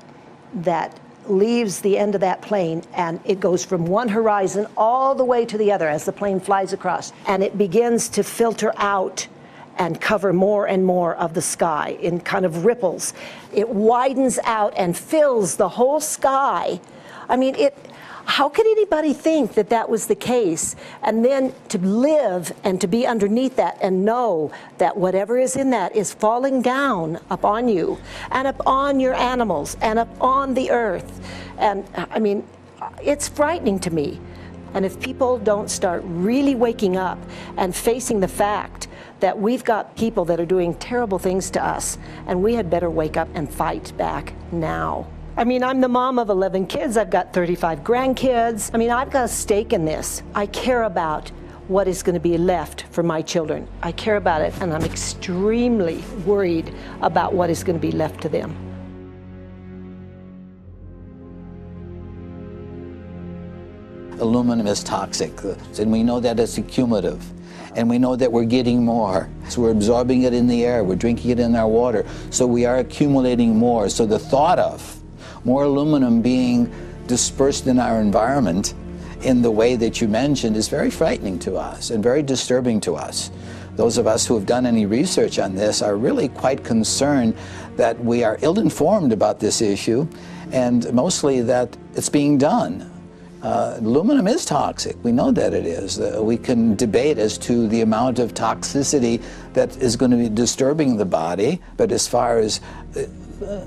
that leaves the end of that plane, and it goes from one horizon all the way to the other as the plane flies across, and it begins to filter out and cover more and more of the sky in kind of ripples. It widens out and fills the whole sky. I mean, how could anybody think that that was the case? And then to live and to be underneath that and know that whatever is in that is falling down upon you and upon your animals and upon the earth. And I mean, it's frightening to me. And if people don't start really waking up and facing the fact that we've got people that are doing terrible things to us, and we had better wake up and fight back now. I mean, I'm the mom of 11 kids. I've got 35 grandkids. I mean, I've got a stake in this. I care about what is going to be left for my children. I care about it, and I'm extremely worried about what is going to be left to them. Aluminum is toxic, and we know that it's accumulative. And we know that we're getting more. So we're absorbing it in the air, we're drinking it in our water, so we are accumulating more. So the thought of more aluminum being dispersed in our environment in the way that you mentioned is very frightening to us and very disturbing to us. Those of us who have done any research on this are really quite concerned that we are ill-informed about this issue, and mostly that it's being done. Aluminum is toxic. We know that it is. We can debate as to the amount of toxicity that is going to be disturbing the body, but as far as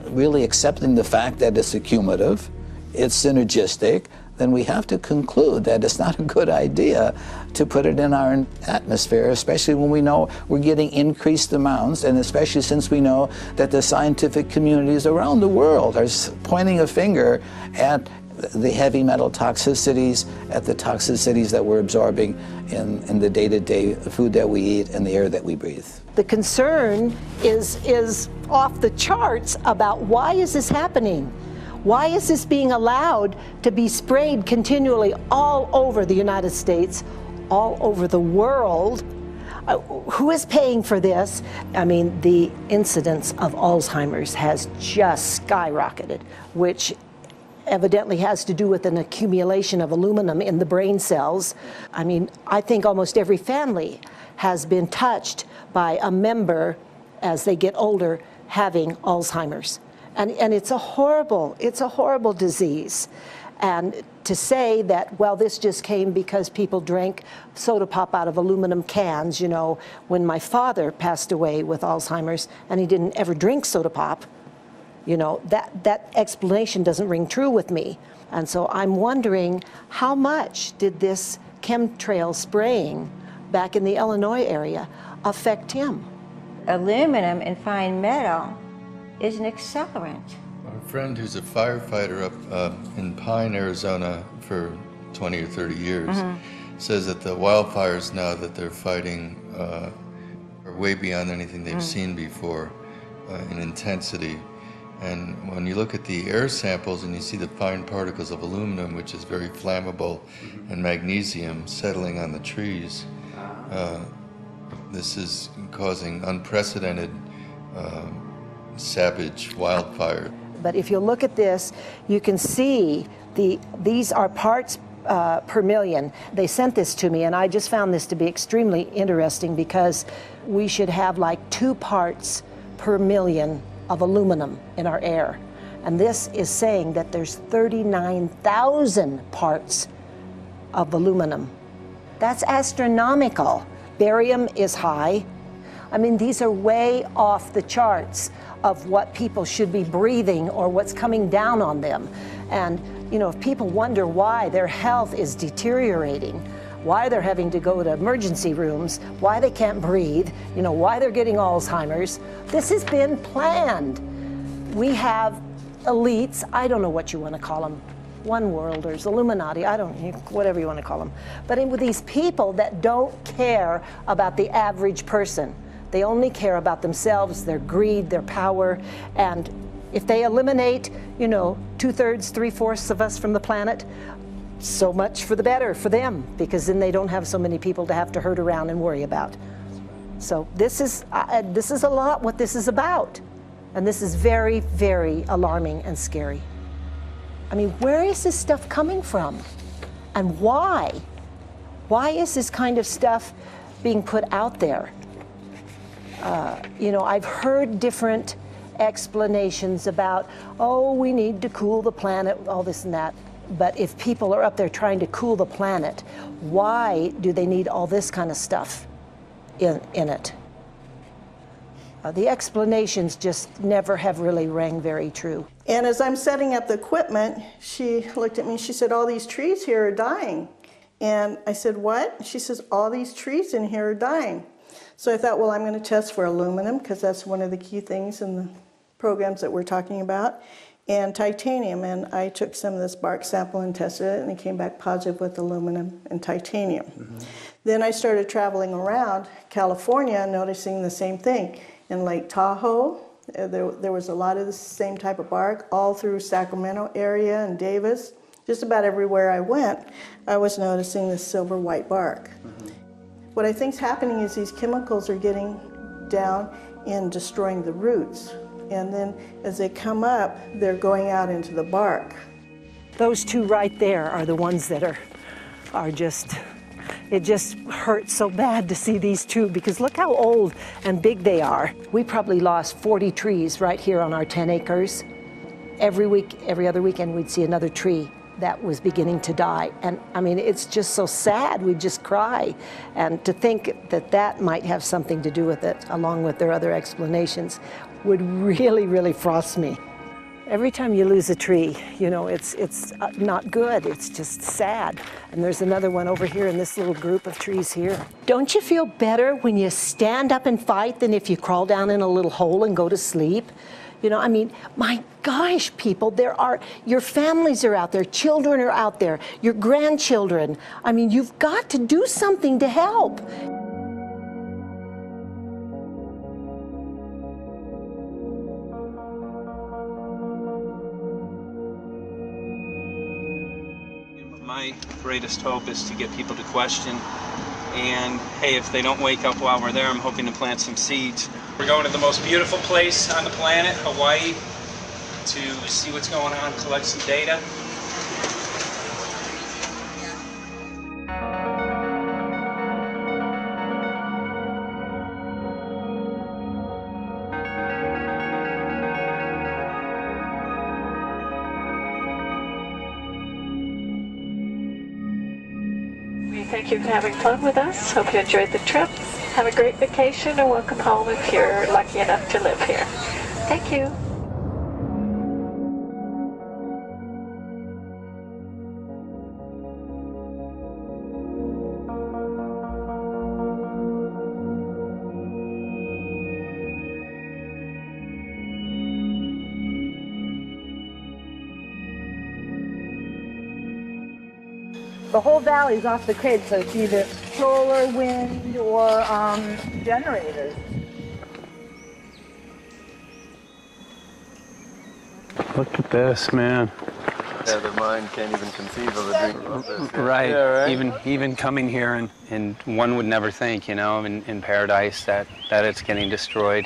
really accepting the fact that it's accumulative, it's synergistic, then we have to conclude that it's not a good idea to put it in our atmosphere, especially when we know we're getting increased amounts, and especially since we know that the scientific communities around the world are pointing a finger at the heavy metal toxicities at the toxicities that we're absorbing in the day-to-day food that we eat and the air that we breathe. The concern is off the charts about why is this happening? Why is this being allowed to be sprayed continually all over the United States, all over the world? Who is paying for this? I mean, the incidence of Alzheimer's has just skyrocketed, which evidently has to do with an accumulation of aluminum in the brain cells. I mean, I think almost every family has been touched by a member as they get older having Alzheimer's. And it's a horrible disease. And to say that, well, this just came because people drank soda pop out of aluminum cans, you know, when my father passed away with Alzheimer's and he didn't ever drink soda pop, you know, that explanation doesn't ring true with me. And so I'm wondering, how much did this chemtrail spraying back in the Illinois area affect him? Aluminum and fine metal is an accelerant. A friend who's a firefighter up in Pine, Arizona for 20 or 30 years says that the wildfires now that they're fighting are way beyond anything they've seen before in intensity. And when you look at the air samples and you see the fine particles of aluminum, which is very flammable, and magnesium settling on the trees, this is causing unprecedented savage wildfire. But if you look at this, you can see these are parts per million. They sent this to me, and I just found this to be extremely interesting because we should have like 2 parts per million of aluminum in our air. And this is saying that there's 39,000 parts of aluminum. That's astronomical. Barium is high. I mean, these are way off the charts of what people should be breathing or what's coming down on them. And, you know, if people wonder why their health is deteriorating, why they're having to go to emergency rooms, why they can't breathe, you know, why they're getting Alzheimer's, this has been planned. We have elites, I don't know what you want to call them, one worlders, Illuminati, I don't, whatever you want to call them. But with these people that don't care about the average person, they only care about themselves, their greed, their power, and if they eliminate, you know, 2/3, 3/4 of us from the planet, so much for the better for them, because then they don't have so many people to have to herd around and worry about. So this is a lot what this is about, and this is very, very alarming and scary. I mean, where is this stuff coming from, and why? Why is this kind of stuff being put out there? You know, I've heard different explanations about, oh, we need to cool the planet, all this and that. But if people are up there trying to cool the planet, why do they need all this kind of stuff in it? The explanations just never have really rang very true. And as I'm setting up the equipment, she looked at me, she said, all these trees here are dying. And I said, what? She says, all these trees in here are dying. So I thought, well, I'm going to test for aluminum, because that's one of the key things in the programs that we're talking about, and titanium. And I took some of this bark sample and tested it, and it came back positive with aluminum and titanium. Then I started traveling around California, noticing the same thing. In Lake Tahoe, there was a lot of the same type of bark, all through Sacramento area and Davis. Just about everywhere I went, I was noticing this silver white bark. What I think is happening is these chemicals are getting down and destroying the roots. And then as they come up, they're going out into the bark. Those 2 right there are the ones that are just, it just hurts so bad to see these 2, because look how old and big they are. We probably lost 40 trees right here on our 10 acres. Every week, every other weekend, we'd see another tree that was beginning to die. And I mean, it's just so sad, we just cry. And to think that that might have something to do with it, along with their other explanations, would really, really frost me. Every time you lose a tree, you know, it's not good, it's just sad. And there's another one over here in this little group of trees here. Don't you feel better when you stand up and fight than if you crawl down in a little hole and go to sleep? You know, I mean, my gosh, people, your families are out there, children are out there, your grandchildren. I mean, you've got to do something to help. My greatest hope is to get people to question. And hey, if they don't wake up while we're there, I'm hoping to plant some seeds. We're going to the most beautiful place on the planet, Hawaii, to see what's going on, collect some data. Thank you for having fun with us. Hope you enjoyed the trip. Have a great vacation and welcome home if you're lucky enough to live here. Thank you. The whole valley's off the grid, so it's either solar, wind, or generators. Look at this, man. Yeah, their mind can't even conceive of a dream about this. Right. Yeah, right. Even coming here, and one would never think, you know, in paradise that it's getting destroyed.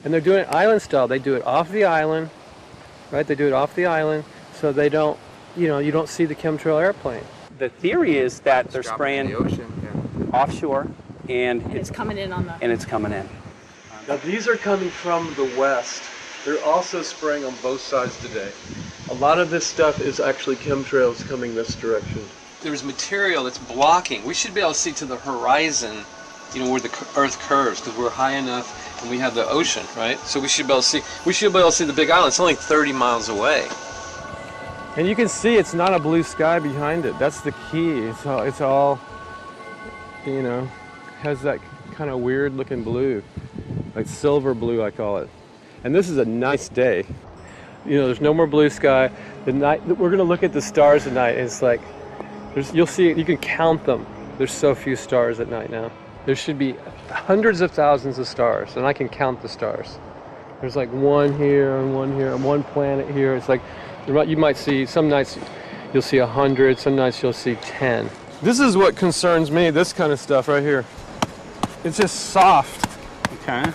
And they're doing it island style. They do it off the island, right? They do it off the island. So they don't, you know, you don't see the chemtrail airplane. The theory is that they're spraying the ocean, offshore, and it's coming in on the. And it's coming in. Now these are coming from the west. They're also spraying on both sides today. A lot of this stuff is actually chemtrails coming this direction. There's material that's blocking. We should be able to see to the horizon, you know, where the Earth curves, because we're high enough and we have the ocean, right? So we should be able to see. We should be able to see the Big Island. It's only 30 miles away. And you can see it's not a blue sky behind it. That's the key. It's all, you know, has that kind of weird looking blue, like silver blue, I call it. And this is a nice day. You know, there's no more blue sky. The night we're gonna look at the stars at night, and it's like, you'll see, you can count them. There's so few stars at night now. There should be hundreds of thousands of stars, and I can count the stars. There's like one here and one planet here. It's like, you might see, some nights you'll see 100, some nights you'll see 10. This is what concerns me, this kind of stuff right here. It's just soft. Okay.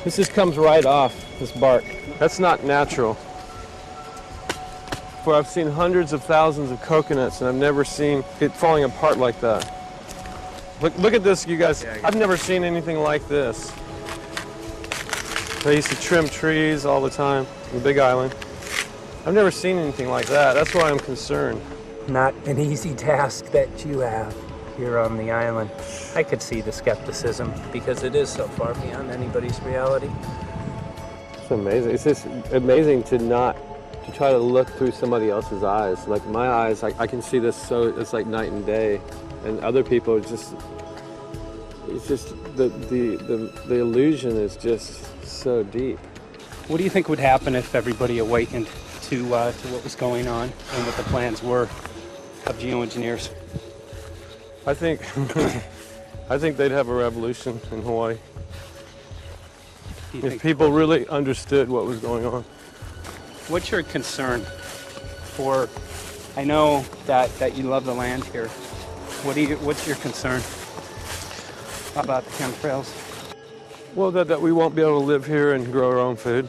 This just comes right off, this bark. That's not natural. For I've seen hundreds of thousands of coconuts and I've never seen it falling apart like that. Look at this, you guys. I've never seen anything like this. I used to trim trees all the time in the Big Island. I've never seen anything like that. That's why I'm concerned. Not an easy task that you have here on the island. I could see the skepticism because it is so far beyond anybody's reality. It's amazing. It's just amazing to try to look through somebody else's eyes. Like my eyes, I can see this so it's like night and day, and other people it's just the illusion is just so deep. What do you think would happen if everybody awakened to what was going on and what the plans were of geoengineers? I think they'd have a revolution in Hawaii. If people really understood what was going on. What's your concern for, I know that you love the land here. What's your concern about the chemtrails? Well, that we won't be able to live here and grow our own food,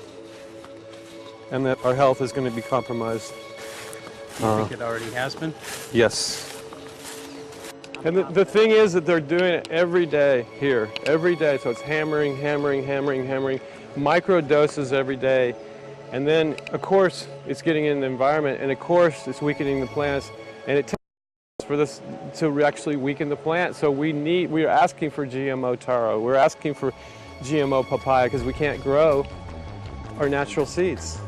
and that our health is going to be compromised. Do you think it already has been? Yes. And the thing is that they're doing it every day here, every day. So it's hammering, micro doses every day. And then, of course, it's getting in the environment, and of course, it's weakening the plants, and it takes for this to actually weaken the plant. So we are asking for GMO taro. We're asking for GMO papaya because we can't grow our natural seeds.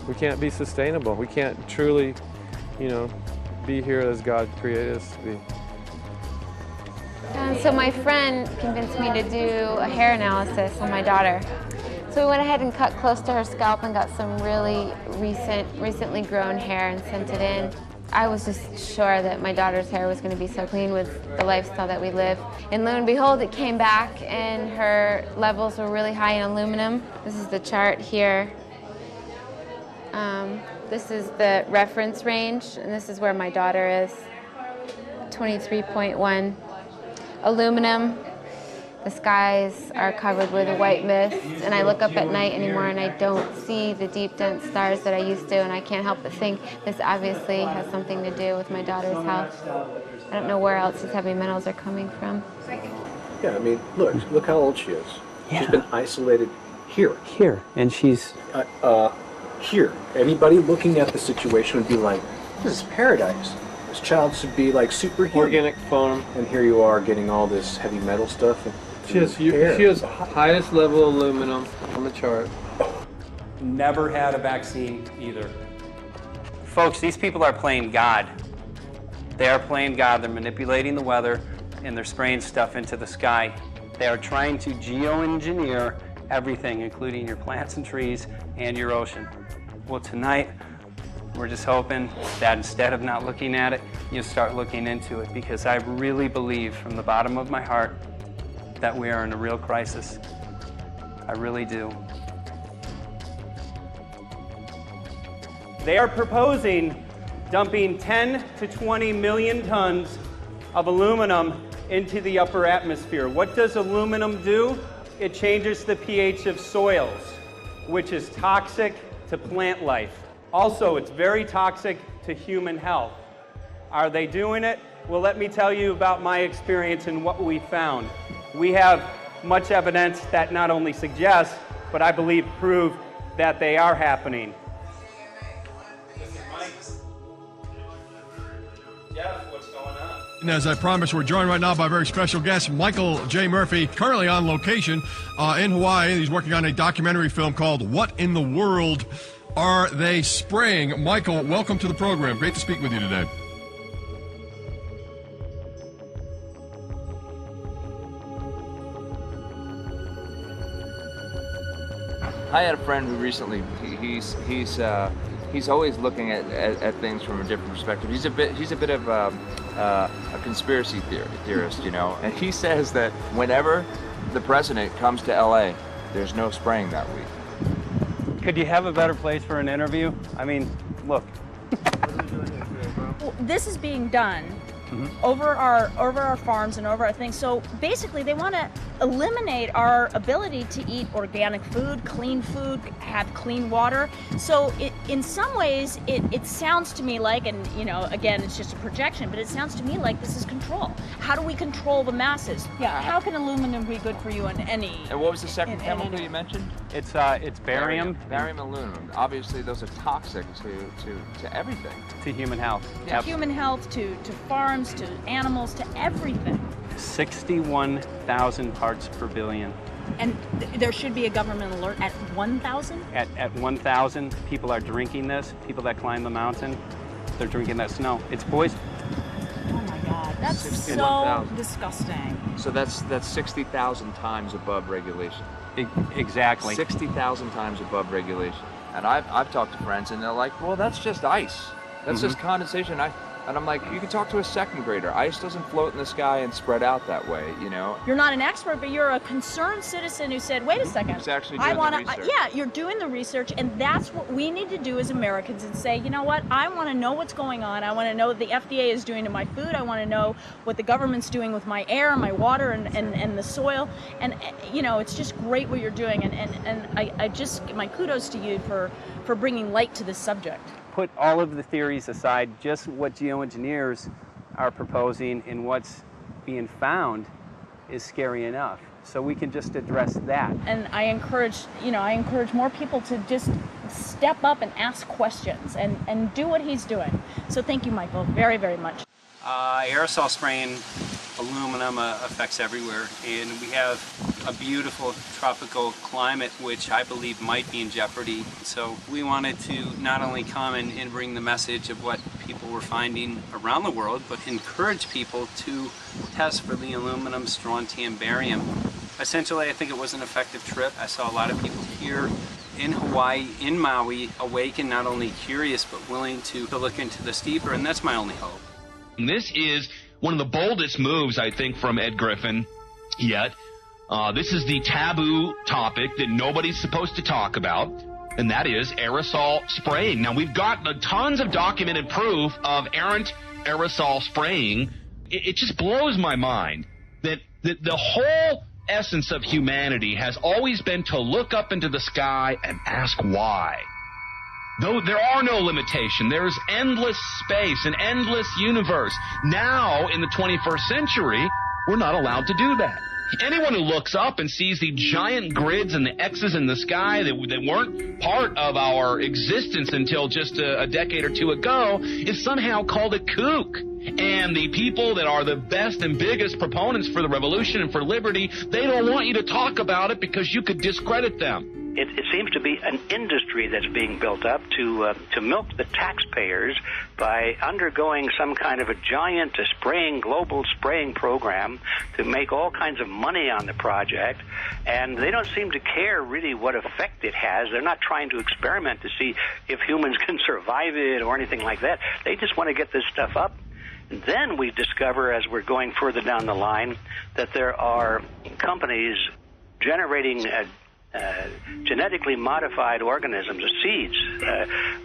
We can't be sustainable. We can't truly, you know, be here as God created us to be. So my friend convinced me to do a hair analysis on my daughter. So we went ahead and cut close to her scalp and got some really recently grown hair and sent it in. I was just sure that my daughter's hair was going to be so clean with the lifestyle that we live. And lo and behold, it came back and her levels were really high in aluminum. This is the chart here. This is the reference range, and this is where my daughter is, 23.1. Aluminum. The skies are covered with a white mist, and I look up at night anymore and I don't see the deep, dense stars that I used to, and I can't help but think this obviously has something to do with my daughter's health. I don't know where else these heavy metals are coming from. Yeah, I mean, look how old she is. Yeah. She's been isolated here. Here, and she's... Here. Anybody looking at the situation would be like, this is paradise. This child should be like superhuman. Organic farm. And here you are getting all this heavy metal stuff. And She has highest level aluminum on the chart. Never had a vaccine either. Folks, these people are playing God. They are playing God. They're manipulating the weather and they're spraying stuff into the sky. They are trying to geoengineer everything, including your plants and trees and your ocean. Well, tonight, we're just hoping that instead of not looking at it, you start looking into it, because I really believe from the bottom of my heart that we are in a real crisis. I really do. They are proposing dumping 10 to 20 million tons of aluminum into the upper atmosphere. What does aluminum do? It changes the pH of soils, which is toxic to plant life. Also, it's very toxic to human health. Are they doing it? Well, let me tell you about my experience and what we found. We have much evidence that not only suggests, but I believe prove that they are happening. Jeff, what's going on? And as I promised, we're joined right now by a very special guest, Michael J. Murphy, currently on location in Hawaii. He's working on a documentary film called What in the World Are They Spraying? Michael, welcome to the program. Great to speak with you today. I had a friend who recently, he's always looking at things from a different perspective. He's a bit of a conspiracy theorist, you know, and he says that whenever the president comes to LA, there's no spraying that week. Could you have a better place for an interview? I mean, look. Well, this is being done over our farms and over our things. So basically, they want to eliminate our ability to eat organic food, have clean water. So in some ways, it sounds to me like, and you know, again, it's just a projection, but it sounds to me like this is control. How do we control the masses? Yeah. How can aluminum be good for you in any? And what was the second chemical you mentioned? It's barium. Barium aluminum. Obviously, those are toxic to everything. To human health. To human health, to farms, to animals, to everything. 61,000 parts per billion. And there should be a government alert at 1,000? At 1,000, people are drinking this. People that climb the mountain, they're drinking that snow. It's poison. Oh my God, that's so disgusting. So that's 60,000 times above regulation. Exactly. 60,000 times above regulation. And I've talked to friends and they're like, well, that's just ice. That's just condensation. And I'm like, you can talk to a second grader. Ice doesn't float in the sky and spread out that way, you know? You're not an expert, but you're a concerned citizen who said, wait a second. Who's actually doing the research. Yeah, you're doing the research, and that's what we need to do as Americans and say, you know what, I want to know what's going on. I want to know what the FDA is doing to my food. I want to know what the government's doing with my air, my water, and the soil. And, you know, it's just great what you're doing. And I just, my kudos to you for bringing light to this subject. Put all of the theories aside, just what geoengineers are proposing and what's being found is scary enough. So we can just address that. And I encourage more people to just step up and ask questions and do what he's doing. So thank you, Michael, very, very much. Aerosol spraying aluminum affects everywhere, and we have a beautiful tropical climate which I believe might be in jeopardy. So we wanted to not only come and bring the message of what people people were finding around the world, but encourage people to test for the aluminum, strontium, barium. Essentially, I think it was an effective trip. I saw a lot of people here in Hawaii, in Maui, awakened, not only curious, but willing to look into this deeper, and that's my only hope. This is one of the boldest moves, I think, from Ed Griffin yet. This is the taboo topic that nobody's supposed to talk about, and that is aerosol spraying. Now, we've got tons of documented proof of errant aerosol spraying. It just blows my mind that the whole essence of humanity has always been to look up into the sky and ask why. Though there are no limitation, there's endless space, an endless universe. Now, in the 21st century, we're not allowed to do that. Anyone who looks up and sees the giant grids and the X's in the sky that weren't part of our existence until just a decade or two ago is somehow called a kook. And the people that are the best and biggest proponents for the revolution and for liberty, they don't want you to talk about it because you could discredit them. It seems to be an industry that's being built up to milk the taxpayers by undergoing some kind of a giant global spraying program to make all kinds of money on the project. And they don't seem to care really what effect it has. They're not trying to experiment to see if humans can survive it or anything like that. They just want to get this stuff up. And then we discover, as we're going further down the line, that there are companies generating genetically modified organisms, or seeds,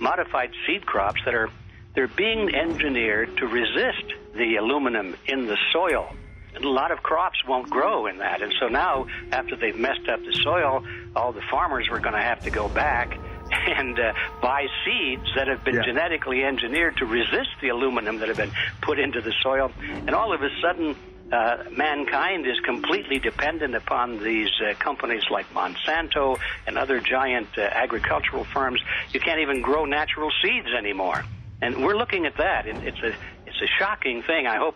modified seed crops they're being engineered to resist the aluminum in the soil. And a lot of crops won't grow in that. And so now, after they've messed up the soil, all the farmers were going to have to go back and buy seeds that have been genetically engineered to resist the aluminum that have been put into the soil. And all of a sudden, mankind is completely dependent upon these companies like Monsanto and other giant agricultural firms. You can't even grow natural seeds anymore. And we're looking at that. It's a shocking thing. I hope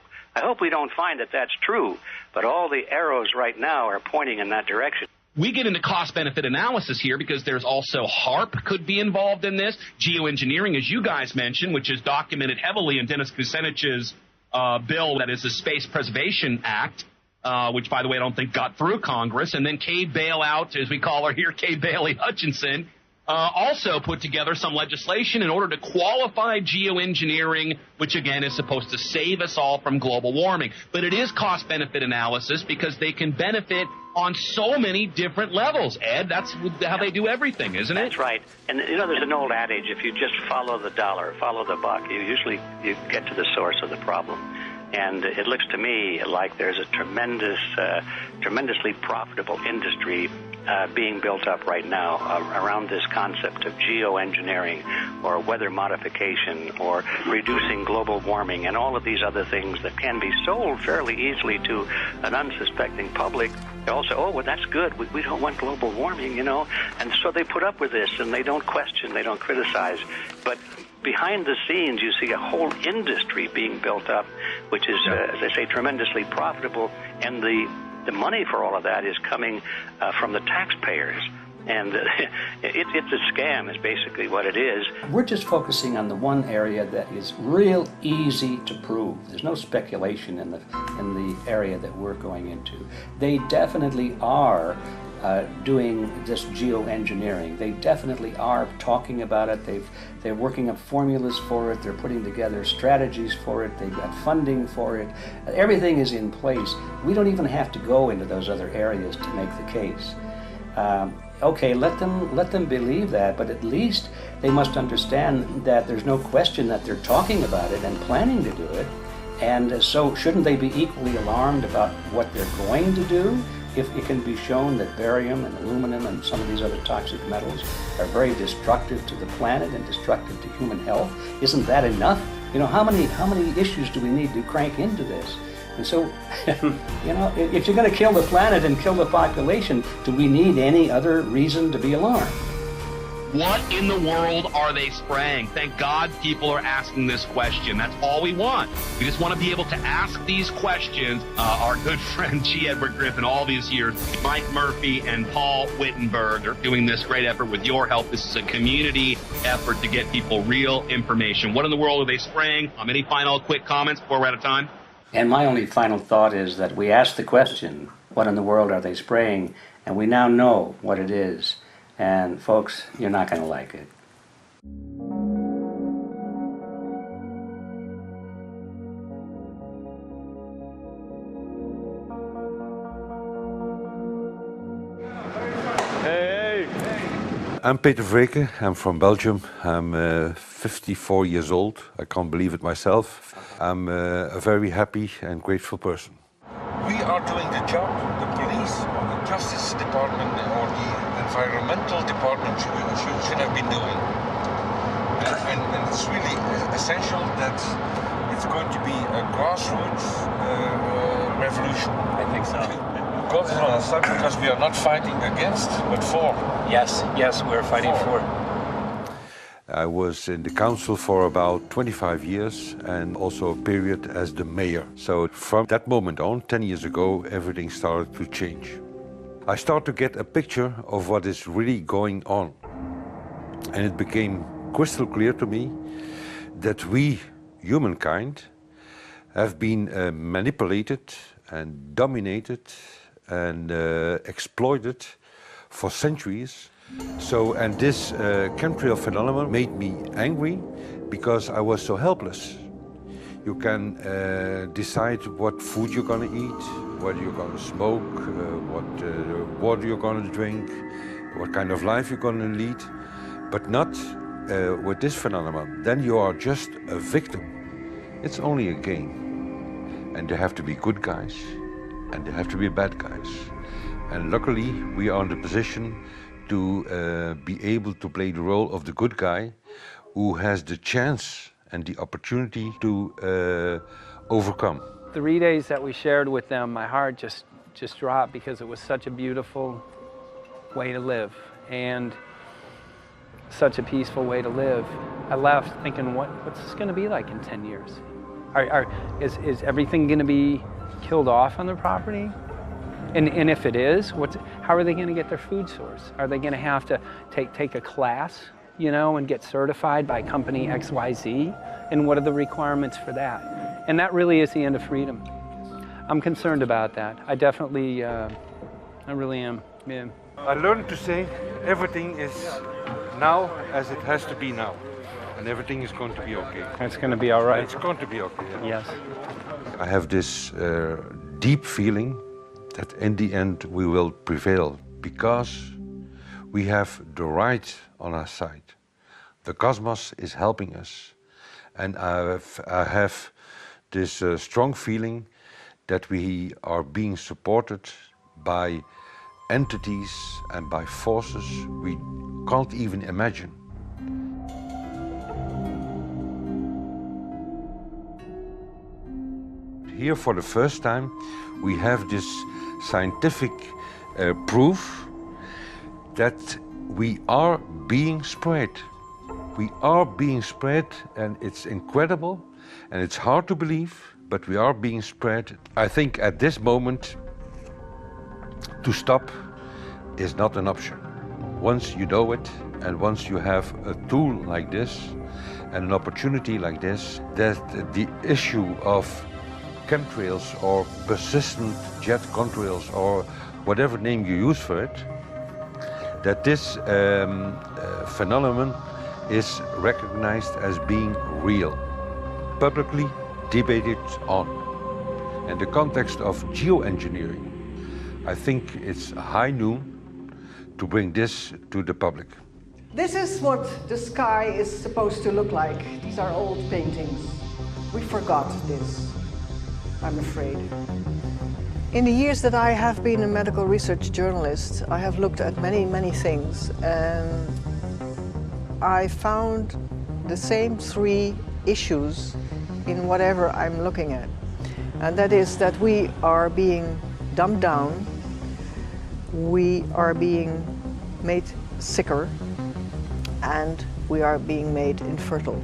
we don't find that that's true. But all the arrows right now are pointing in that direction. We get into cost-benefit analysis here because there's also HAARP could be involved in this. Geoengineering, as you guys mentioned, which is documented heavily in Dennis Kucinich's bill, that is the Space Preservation Act, which, by the way, I don't think got through Congress. And then Kay Bailout, as we call her here, Kay Bailey Hutchinson, also put together some legislation in order to qualify geoengineering, which, again, is supposed to save us all from global warming. But it is cost-benefit analysis because they can benefit on so many different levels. Ed, that's how they do everything, isn't it? That's right. And, there's an old adage, if you just follow the dollar, follow the buck, you get to the source of the problem. And it looks to me like there's a tremendously profitable industry being built up right now around this concept of geoengineering or weather modification or reducing global warming and all of these other things that can be sold fairly easily to an unsuspecting public. They all say, oh, well, that's good. We don't want global warming, And so they put up with this, and they don't question, they don't criticize. But behind the scenes, you see a whole industry being built up, which is, as I say, tremendously profitable. And the money for all of that is coming from the taxpayers. And it's a scam is basically what it is. We're just focusing on the one area that is real easy to prove. There's no speculation in the area that we're going into. They definitely are doing this geoengineering. They definitely are talking about it. They're working up formulas for it. They're putting together strategies for it. They've got funding for it. Everything is in place. We don't even have to go into those other areas to make the case. Okay, let them believe that, but at least they must understand that there's no question that they're talking about it and planning to do it. And so shouldn't they be equally alarmed about what they're going to do if it can be shown that barium and aluminum and some of these other toxic metals are very destructive to the planet and destructive to human health? Isn't that enough? How many issues do we need to crank into this? And so, if you're going to kill the planet and kill the population, do we need any other reason to be alarmed? What in the world are they spraying? Thank God people are asking this question. That's all we want. We just want to be able to ask these questions. Our good friend G. Edward Griffin, all these years, Mike Murphy and Paul Wittenberg are doing this great effort with your help. This is a community effort to get people real information. What in the world are they spraying? Any final quick comments before we're out of time? And my only final thought is that we asked the question, what in the world are they spraying? And we now know what it is. And folks, you're not going to like it. I'm Peter Vreke, I'm from Belgium. I'm 54 years old. I can't believe it myself. I'm a very happy and grateful person. We are doing the job the police or the justice department or the environmental department should have been doing. And it's really essential that it's going to be a grassroots revolution. I think so. God is on our side because we are not fighting against, but for. Yes, we're fighting for. I was in the council for about 25 years and also a period as the mayor. So from that moment on, 10 years ago, everything started to change. I started to get a picture of what is really going on. And it became crystal clear to me that we, humankind, have been manipulated and dominated and exploited for centuries. And this chemtrail phenomenon made me angry because I was so helpless. You can decide what food you're going to eat, what you're going to smoke, what water you're going to drink, what kind of life you're going to lead, but not with this phenomenon. Then you are just a victim. It's only a game. And there have to be good guys, and there have to be bad guys. And luckily, we are in the position to be able to play the role of the good guy who has the chance and the opportunity to overcome. 3 days that we shared with them, my heart just dropped because it was such a beautiful way to live and such a peaceful way to live. I left thinking, what's this going to be like in 10 years? Is everything going to be killed off on the property? And if it is, how are they going to get their food source? Are they going to have to take a class, and get certified by company XYZ? And what are the requirements for that? And that really is the end of freedom. I'm concerned about that. I definitely, I really am. Yeah. I learned to say everything is now as it has to be now. And everything is going to be okay. It's going to be all right. It's going to be okay. Yes. I have this deep feeling that in the end we will prevail because we have the right on our side. The cosmos is helping us. And I have this strong feeling that we are being supported by entities and by forces we can't even imagine. Here for the first time we have this scientific proof that we are being spread. We are being spread, and it's incredible and it's hard to believe, but we are being spread. I think at this moment to stop is not an option. Once you know it and once you have a tool like this and an opportunity like this, that the issue of chemtrails or persistent jet contrails or whatever name you use for it, that this phenomenon is recognized as being real, publicly debated on. In the context of geoengineering, I think it's high noon to bring this to the public. This is what the sky is supposed to look like. These are old paintings. We forgot this, I'm afraid. In the years that I have been a medical research journalist, I have looked at many, many things, and I found the same three issues in whatever I'm looking at. And that is that we are being dumbed down, we are being made sicker, and we are being made infertile.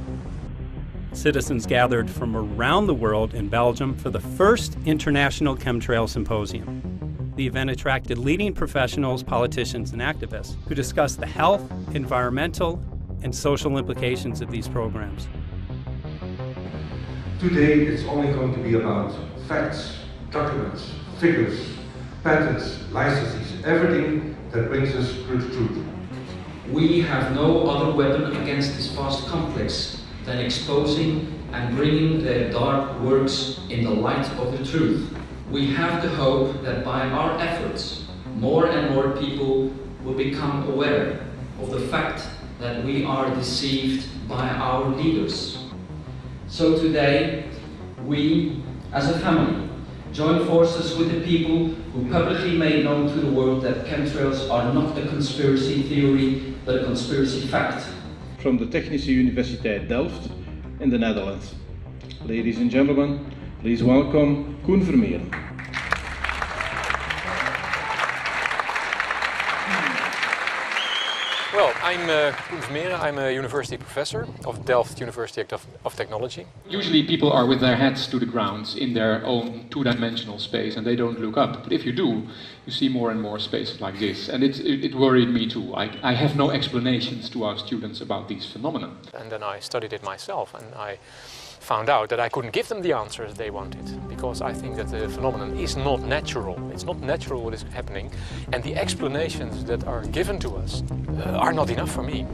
Citizens gathered from around the world in Belgium for the first International Chemtrail Symposium. The event attracted leading professionals, politicians, and activists who discussed the health, environmental, and social implications of these programs. Today it's only going to be about facts, documents, figures, patents, licenses, everything that brings us to the truth. We have no other weapon against this vast complex than exposing and bringing their dark works in the light of the truth. We have the hope that by our efforts, more and more people will become aware of the fact that we are deceived by our leaders. So today, we, as a family, join forces with the people who publicly made known to the world that chemtrails are not a conspiracy theory, but a conspiracy fact. From the Technische Universiteit Delft in the Netherlands. Ladies and gentlemen, please welcome Koen Vermeeren. Well, I'm Koen Vermeeren. I'm a university professor of Delft University of Technology. Usually people are with their heads to the ground in their own two-dimensional space and they don't look up. But if you do, you see more and more spaces like this. And it worried me too. I have no explanations to our students about these phenomena. And then I studied it myself and I found out that I couldn't give them the answers they wanted because I think that the phenomenon is not natural. It's not natural what is happening, and the explanations that are given to us are not enough for me.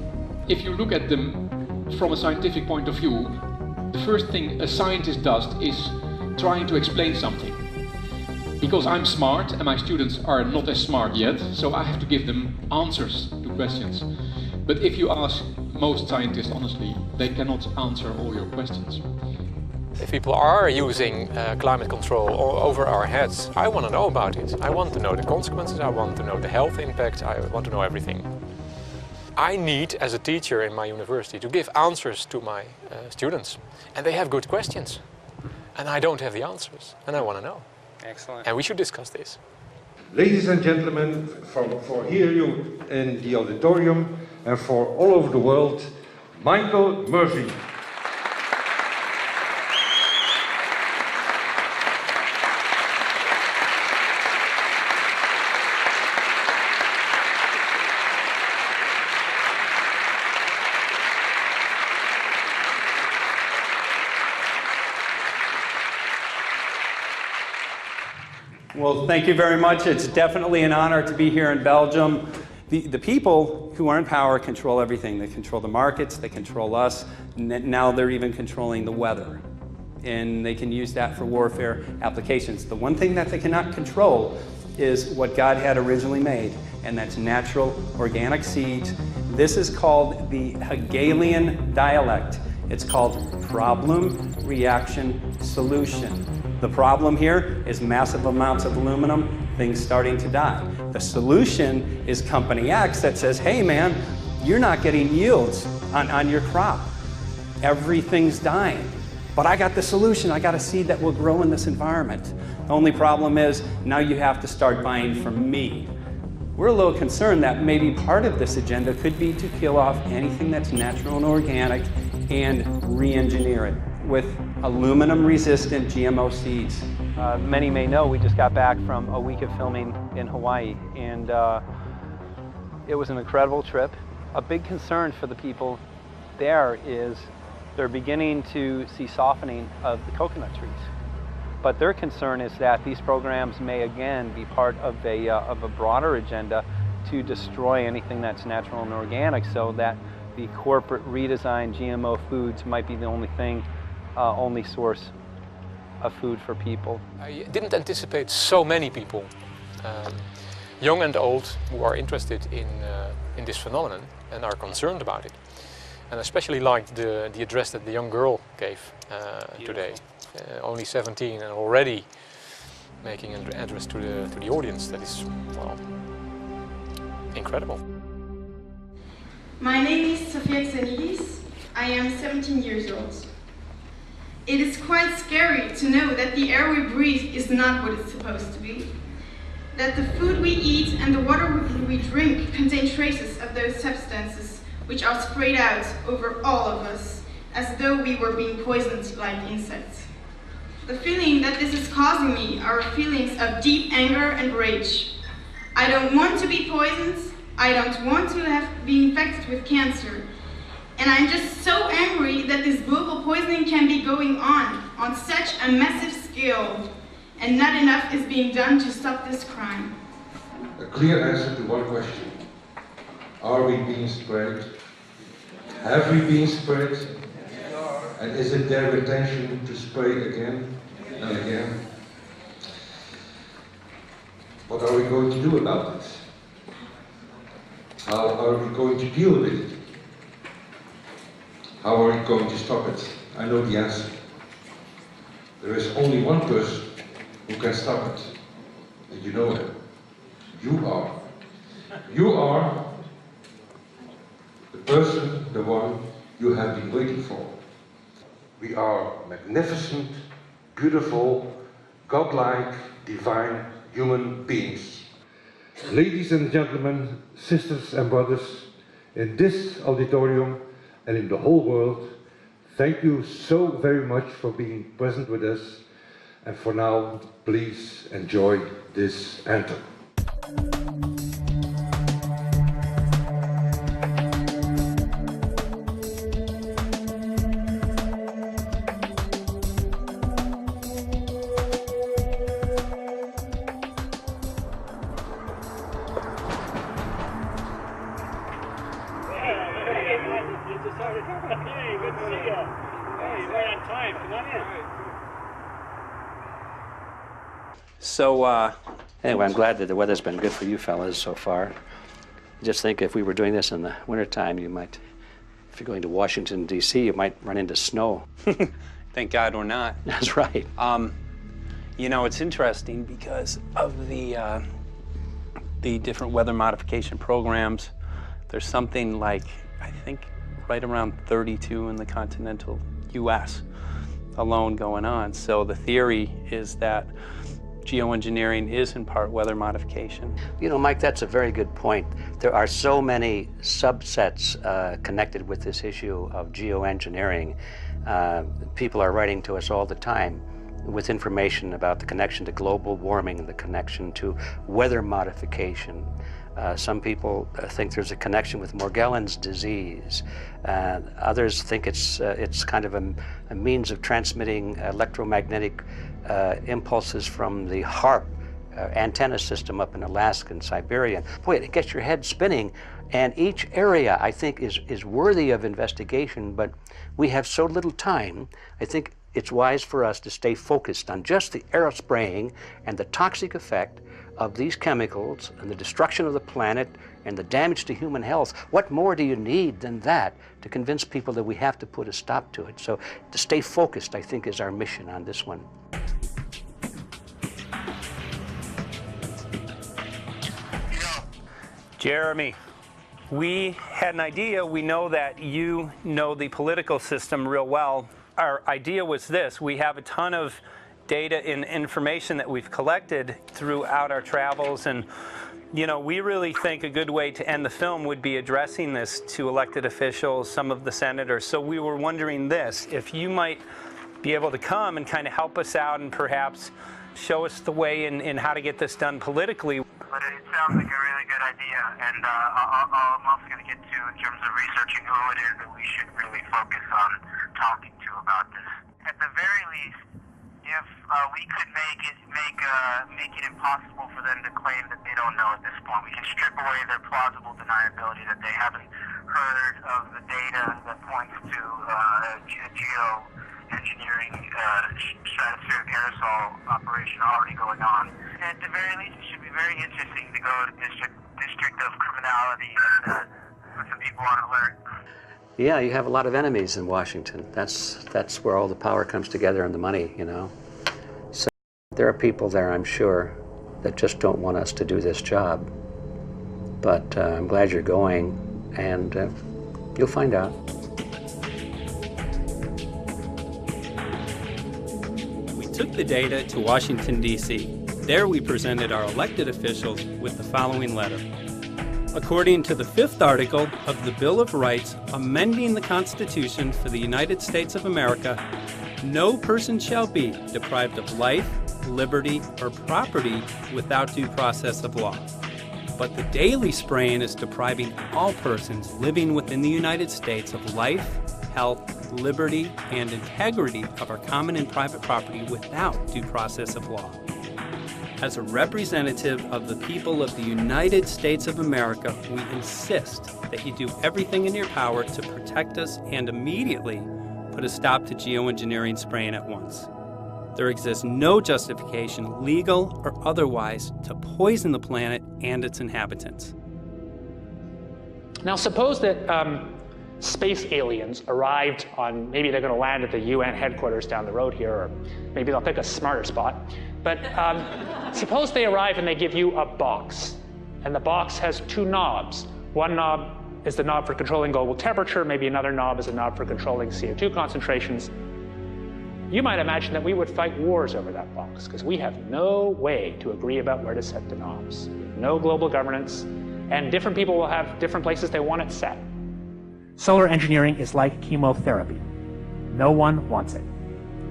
If you look at them from a scientific point of view, the first thing a scientist does is trying to explain something. Because I'm smart and my students are not as smart yet, so I have to give them answers to questions. But if you ask most scientists honestly, they cannot answer all your questions. If people are using climate control over our heads, I want to know about it. I want to know the consequences, I want to know the health impact, I want to know everything. I need, as a teacher in my university, to give answers to my students. And they have good questions. And I don't have the answers, and I want to know. Excellent. And we should discuss this. Ladies and gentlemen, for here you in the auditorium and for all over the world, Michael Murphy. Well, thank you very much. It's definitely an honor to be here in Belgium. The people who are in power control everything. They control the markets, they control us, now they're even controlling the weather. And they can use that for warfare applications. The one thing that they cannot control is what God had originally made, and that's natural organic seeds. This is called the Hegelian dialect. It's called problem, reaction, solution. The problem here is massive amounts of aluminum, things starting to die. The solution is Company X that says, hey man, you're not getting yields on your crop. Everything's dying. But I got the solution, I got a seed that will grow in this environment. The only problem is, now you have to start buying from me. We're a little concerned that maybe part of this agenda could be to kill off anything that's natural and organic and re-engineer it with aluminum-resistant GMO seeds. Many may know we just got back from a week of filming in Hawaii, and it was an incredible trip. A big concern for the people there is they're beginning to see softening of the coconut trees. But their concern is that these programs may again be part of a broader agenda to destroy anything that's natural and organic, so that the corporate redesigned GMO foods might be the only source of food for people. I didn't anticipate so many people, young and old, who are interested in this phenomenon and are concerned about it. And I especially liked the address that the young girl gave today. Only 17 and already making an address to the audience. That is, well, incredible. My name is Sofia Xenidis. I am 17 years old. It is quite scary to know that the air we breathe is not what it's supposed to be. That the food we eat and the water we drink contain traces of those substances which are sprayed out over all of us, as though we were being poisoned like insects. The feeling that this is causing me are feelings of deep anger and rage. I don't want to be poisoned, I don't want to be infected with cancer, and I'm just so angry that this global poisoning can be going on such a massive scale, and not enough is being done to stop this crime. A clear answer to one question. Are we being sprayed? Have we been sprayed? And is it their intention to spray again and again? What are we going to do about it? How are we going to deal with it? How are we going to stop it? I know the answer. There is only one person who can stop it. And you know it. You are. You are the person, the one you have been waiting for. We are magnificent, beautiful, godlike, divine human beings. Ladies and gentlemen, sisters and brothers, in this auditorium and in the whole world, thank you so very much for being present with us. And for now, please enjoy this anthem. So, anyway, I'm glad that the weather's been good for you fellas so far. Just think if we were doing this in the wintertime, you might, if you're going to Washington, D.C., you might run into snow. Thank God we're not. That's right. You know, it's interesting because of the different weather modification programs. There's something like, I think, right around 32 in the continental U.S. alone going on. So the theory is that geoengineering is in part weather modification. You know, Mike, that's a very good point. There are so many subsets connected with this issue of geoengineering. People are writing to us all the time with information about the connection to global warming, the connection to weather modification. Some people think there's a connection with Morgellons disease. Others think it's kind of a means of transmitting electromagnetic impulses from the HAARP antenna system up in Alaska and Siberia. Boy, it gets your head spinning. And each area, I think, is worthy of investigation, but we have so little time. I think it's wise for us to stay focused on just the aerospraying and the toxic effect of these chemicals and the destruction of the planet and the damage to human health. What more do you need than that to convince people that we have to put a stop to it? So to stay focused, I think, is our mission on this one. Jeremy, we had an idea. We know that you know the political system real well. Our idea was this. We have a ton of data and information that we've collected throughout our travels, and you know, we really think a good way to end the film would be addressing this to elected officials, some of the senators. So we were wondering this, if you might be able to come and kind of help us out and perhaps show us the way in how to get this done politically. But it sounds like a really good idea, and I'm also going to get to, in terms of researching who it is that we should really focus on talking to about this. At the very least, if we could make it impossible for them to claim that they don't know at this point, we can strip away their plausible deniability that they haven't heard of the data that points to geoengineering stratospheric aerosol operation already going on. At the very least, it should be very interesting to go to District of Criminality and put some people on alert. Yeah, you have a lot of enemies in Washington. That's where all the power comes together and the money, you know. So there are people there, I'm sure, that just don't want us to do this job. But I'm glad you're going, and you'll find out. We took the data to Washington, D.C. There we presented our elected officials with the following letter. According to the 5th article of the Bill of Rights, amending the Constitution for the United States of America, no person shall be deprived of life, liberty, or property without due process of law. But the daily spraying is depriving all persons living within the United States of life, health, liberty, and integrity of our common and private property without due process of law. As a representative of the people of the United States of America, we insist that you do everything in your power to protect us and immediately put a stop to geoengineering spraying at once. There exists no justification, legal or otherwise, to poison the planet and its inhabitants. Now suppose that space aliens arrived on, maybe they're going to land at the UN headquarters down the road here, or maybe they'll pick a smarter spot. But suppose they arrive and they give you a box, and the box has 2 knobs. One knob is the knob for controlling global temperature, maybe another knob is a knob for controlling CO2 concentrations. You might imagine that we would fight wars over that box, because we have no way to agree about where to set the knobs. No global governance, and different people will have different places they want it set. Solar engineering is like chemotherapy. No one wants it.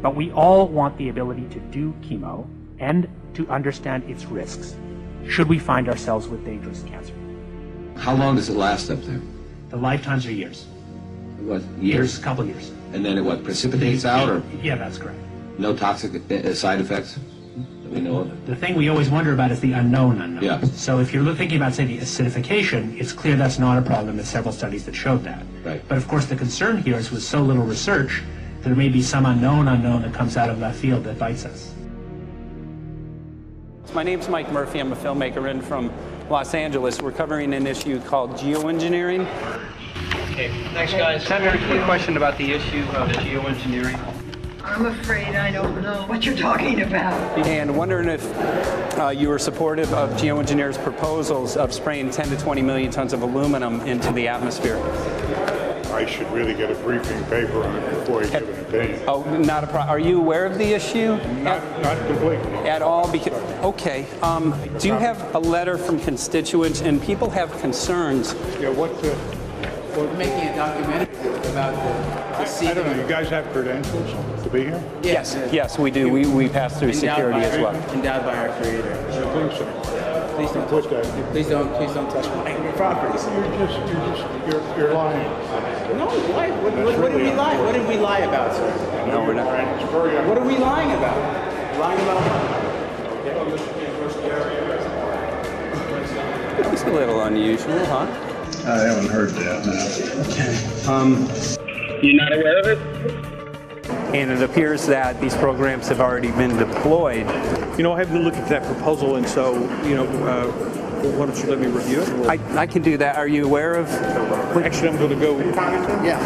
But we all want the ability to do chemo and to understand its risks, should we find ourselves with dangerous cancer. How long does it last up there? The lifetimes are years. What, years? A couple years. And then it what, precipitates out, or Yeah, that's correct. no toxic side effects that we know of? The thing we always wonder about is the unknown unknowns. Yeah. So if you're thinking about, say, the acidification, it's clear that's not a problem. There's several studies that showed that. Right. But of course the concern here is with so little research, there may be some unknown that comes out of left field that bites us. My name's Mike Murphy. I'm a filmmaker in from Los Angeles. We're covering an issue called geoengineering. Okay, thanks guys. Senator, quick question about the issue of geoengineering. I'm afraid I don't know what you're talking about. And wondering if you were supportive of geoengineers' proposals of spraying 10 to 20 million tons of aluminum into the atmosphere. I should really get a briefing paper on it before I give an opinion. Oh, not a problem. Are you aware of the issue? Not completely. At all? Because, okay. Do you have a letter from constituents, and people have concerns? Yeah, We're making a documentary about the I don't know. You guys have credentials to be here? Yes, yes, we do. We pass through security as well. Endowed by our Creator. I think so. Please don't touch my properties. You're lying. No, why? What did we lie? What did we lie about, sir? No, we're not. What are we lying about? Lying about That was a little unusual, huh? I haven't heard that. No. You're not aware of it? And it appears that these programs have already been deployed. You know, I haven't looked at that proposal, and so, why don't you let me review it? I can do that. Are you aware of? Actually, I'm going to go. Yeah.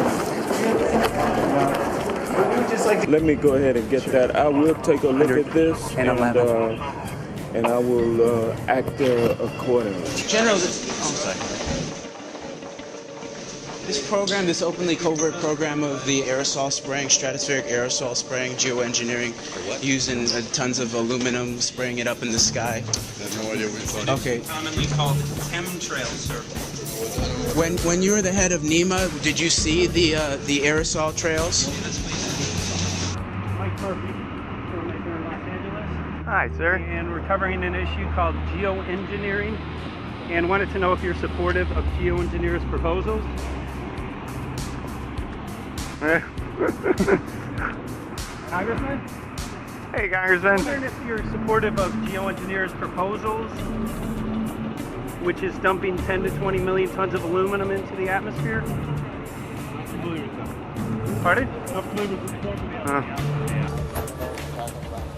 Let me go ahead and get that. I will take a look at this, and I will act accordingly. General, this program, this openly covert program of the aerosol spraying, stratospheric aerosol spraying, geoengineering, using tons of aluminum, spraying it up in the sky. I have no idea what you're talking about. Okay. Commonly called the chemtrail circle. When you were the head of NEMA, did you see the aerosol trails? Mike Murphy, filmmaker in Los Angeles. Hi, sir. And we're covering an issue called geoengineering, and wanted to know if you're supportive of geoengineers' proposals. Congressman? Hey, Congressman. I'm wondering if you're supportive of geoengineers' proposals, which is dumping 10 to 20 million tons of aluminum into the atmosphere. Pardon?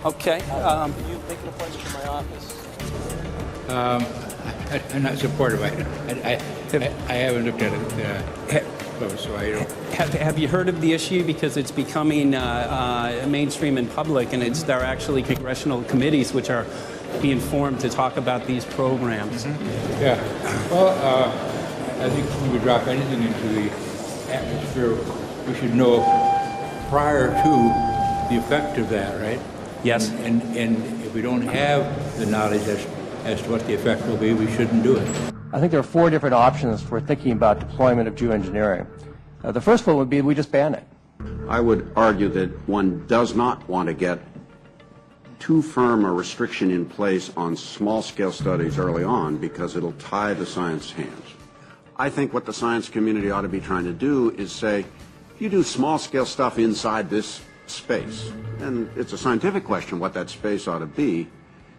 Okay. You make an appointment for my office. I'm not supportive. I haven't looked at it close, so I don't. Have you heard of the issue? Because it's becoming mainstream in public, and there are actually congressional committees which are being formed to talk about these programs. Mm-hmm. Yeah. Well, I think when we drop anything into the atmosphere, we should know prior to the effect of that, right? Yes. And if we don't have the knowledge as to what the effect will be, we shouldn't do it. I think there are 4 different options for thinking about deployment of geoengineering. The first one would be we just ban it. I would argue that one does not want to get too firm a restriction in place on small-scale studies early on because it'll tie the science hands. I think what the science community ought to be trying to do is say, you do small-scale stuff inside this space, and it's a scientific question what that space ought to be.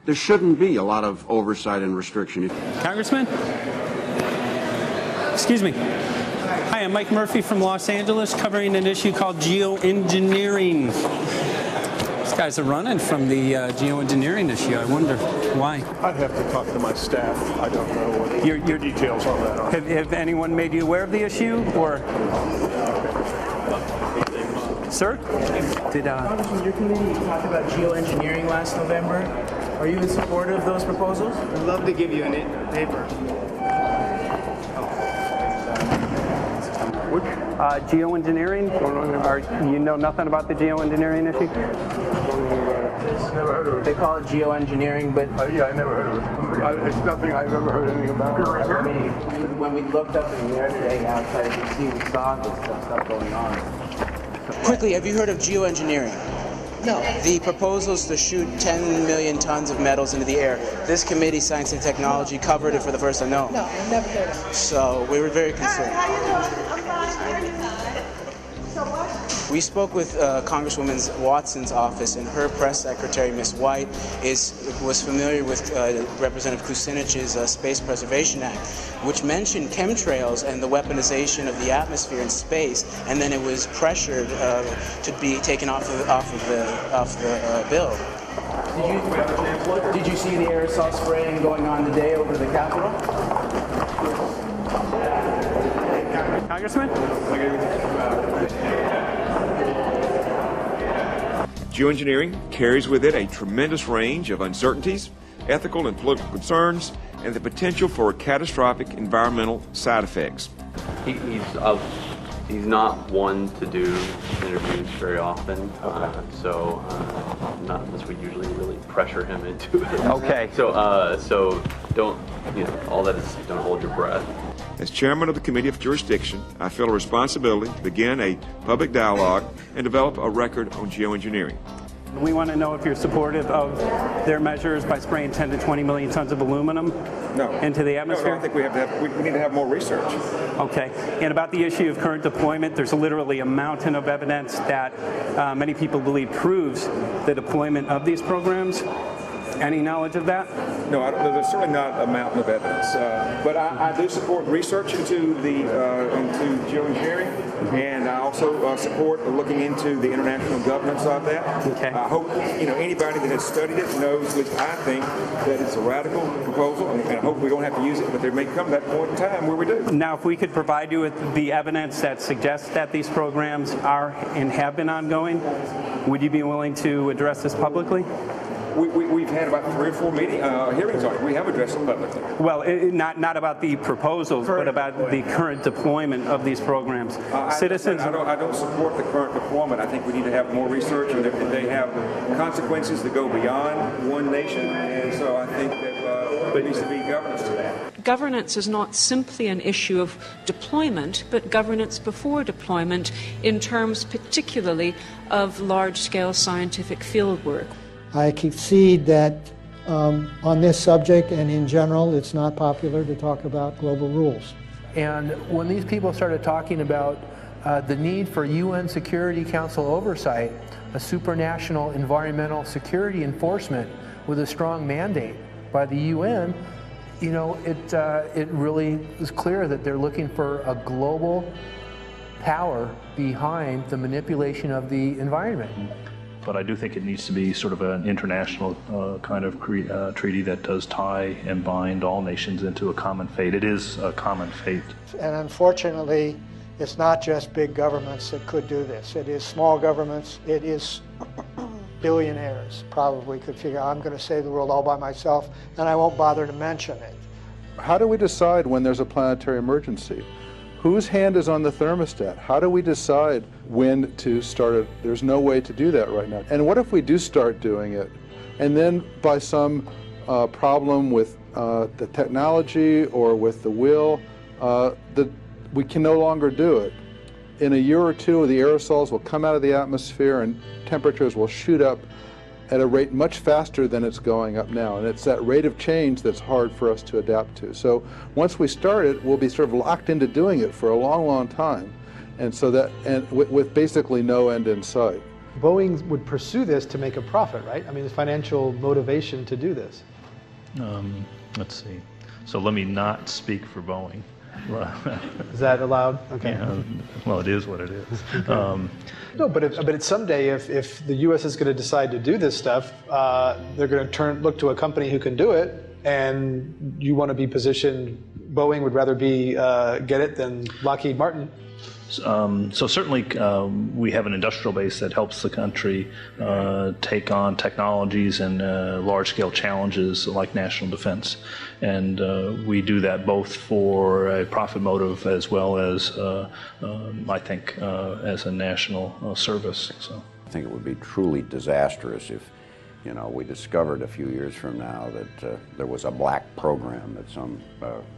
There shouldn't be a lot of oversight and restriction. Congressman? Excuse me. Hi, I'm Mike Murphy from Los Angeles, covering an issue called geoengineering. These guys are running from the geoengineering issue. I wonder why. I'd have to talk to my staff. I don't know what your details on that are. Have anyone made you aware of the issue, or? Sir? Congressman, your committee talked about geoengineering last November. Are you in support of those proposals? I'd love to give you a paper. Geoengineering? You know nothing about the geoengineering issue? Never heard of it. They call it geoengineering, but... yeah, I never heard of it. It's nothing I've ever heard anything about. When we looked up in the air today outside DC, we saw this stuff going on. Quickly, have you heard of geoengineering? No. The proposals to shoot 10 million tons of metals into the air. This committee, Science and Technology, covered it for the first time. No. No, I've never heard of it. So we were very concerned. How you doing? I'm fine. So what? We spoke with Congresswoman Watson's office, and her press secretary, Ms. White, was familiar with Representative Kucinich's Space Preservation Act, which mentioned chemtrails and the weaponization of the atmosphere in space, and then it was pressured to be taken off the bill. Did you see the aerosol spraying going on today over the Capitol? Congressman? Geoengineering carries with it a tremendous range of uncertainties, ethical and political concerns, and the potential for catastrophic environmental side effects. He's not one to do interviews very often, so not unless we usually really pressure him into it. Okay. So don't, all that is, don't hold your breath. As chairman of the Committee of Jurisdiction, I feel a responsibility to begin a public dialogue and develop a record on geoengineering. We want to know if you're supportive of their measures by spraying 10 to 20 million tons of aluminum into the atmosphere? No, I think we need to have more research. Okay. And about the issue of current deployment, there's literally a mountain of evidence that many people believe proves the deployment of these programs. Any knowledge of that? No, there's certainly not a mountain of evidence, but I do support research into geoengineering, and I also support looking into the international governance of that. Okay. I hope anybody that has studied it knows, at least I think, that it's a radical proposal, and I hope we don't have to use it, but there may come that point in time where we do. Now, if we could provide you with the evidence that suggests that these programs are and have been ongoing, would you be willing to address this publicly? We've had about 3 or 4 hearings on it. We have addressed it publicly. Well, not about the proposals, but about the current deployment of these programs. Citizens. I don't support the current deployment. I think we need to have more research, and they have consequences that go beyond one nation, and so I think that there needs to be governance to that. Governance is not simply an issue of deployment, but governance before deployment in terms particularly of large-scale scientific fieldwork. I concede that on this subject and in general, it's not popular to talk about global rules. And when these people started talking about the need for UN Security Council oversight, a supranational environmental security enforcement with a strong mandate by the UN, it really is clear that they're looking for a global power behind the manipulation of the environment. But I do think it needs to be sort of an international kind of treaty that does tie and bind all nations into a common fate. It is a common fate. And unfortunately, it's not just big governments that could do this. It is small governments. It is billionaires probably could figure, I'm going to save the world all by myself, and I won't bother to mention it. How do we decide when there's a planetary emergency? Whose hand is on the thermostat? How do we decide when to start it? There's no way to do that right now. And what if we do start doing it, and then by some problem with the technology or with the will, we can no longer do it. In a year or two, the aerosols will come out of the atmosphere and temperatures will shoot up at a rate much faster than it's going up now. And it's that rate of change that's hard for us to adapt to. So once we start it, we'll be sort of locked into doing it for a long, long time. And so that, and with basically no end in sight. Boeing would pursue this to make a profit, right? I mean, there's financial motivation to do this. Let's see. So let me not speak for Boeing. Is that allowed? Okay. Yeah, well, it is what it is. No, but someday, if the U.S. is going to decide to do this stuff, they're going to look to a company who can do it, and you want to be positioned. Boeing would rather get it than Lockheed Martin. So certainly we have an industrial base that helps the country take on technologies and large-scale challenges like national defense. And we do that both for a profit motive as well as, I think, as a national service. So I think it would be truly disastrous if, we discovered a few years from now that there was a black program that some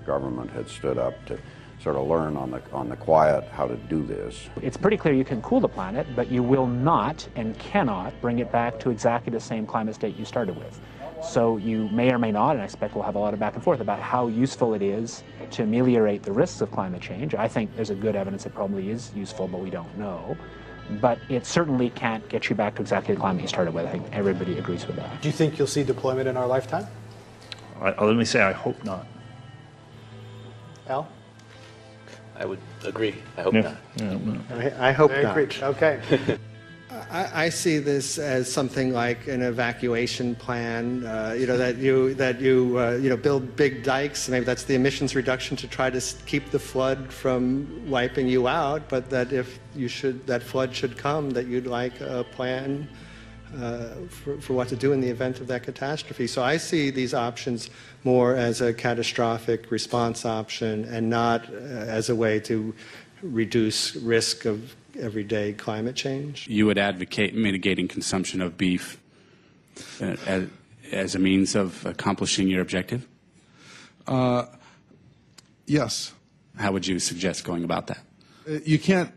government had stood up to sort of learn on the quiet how to do this. It's pretty clear you can cool the planet, but you will not and cannot bring it back to exactly the same climate state you started with. So you may or may not, and I expect we'll have a lot of back and forth about how useful it is to ameliorate the risks of climate change. I think there's a good evidence it probably is useful, but we don't know. But it certainly can't get you back to exactly the climate you started with. I think everybody agrees with that. Do you think you'll see deployment in our lifetime? Let me say I hope not. Al? I would agree. I hope not. I hope Very not. preach. Okay. I see this as something like an evacuation plan. That you build big dikes. Maybe that's the emissions reduction to try to keep the flood from wiping you out. But that if that flood should come, that you'd like a plan for what to do in the event of that catastrophe. So I see these options more as a catastrophic response option and not as a way to reduce risk of everyday climate change. You would advocate mitigating consumption of beef as a means of accomplishing your objective? Yes. How would you suggest going about that? You can't.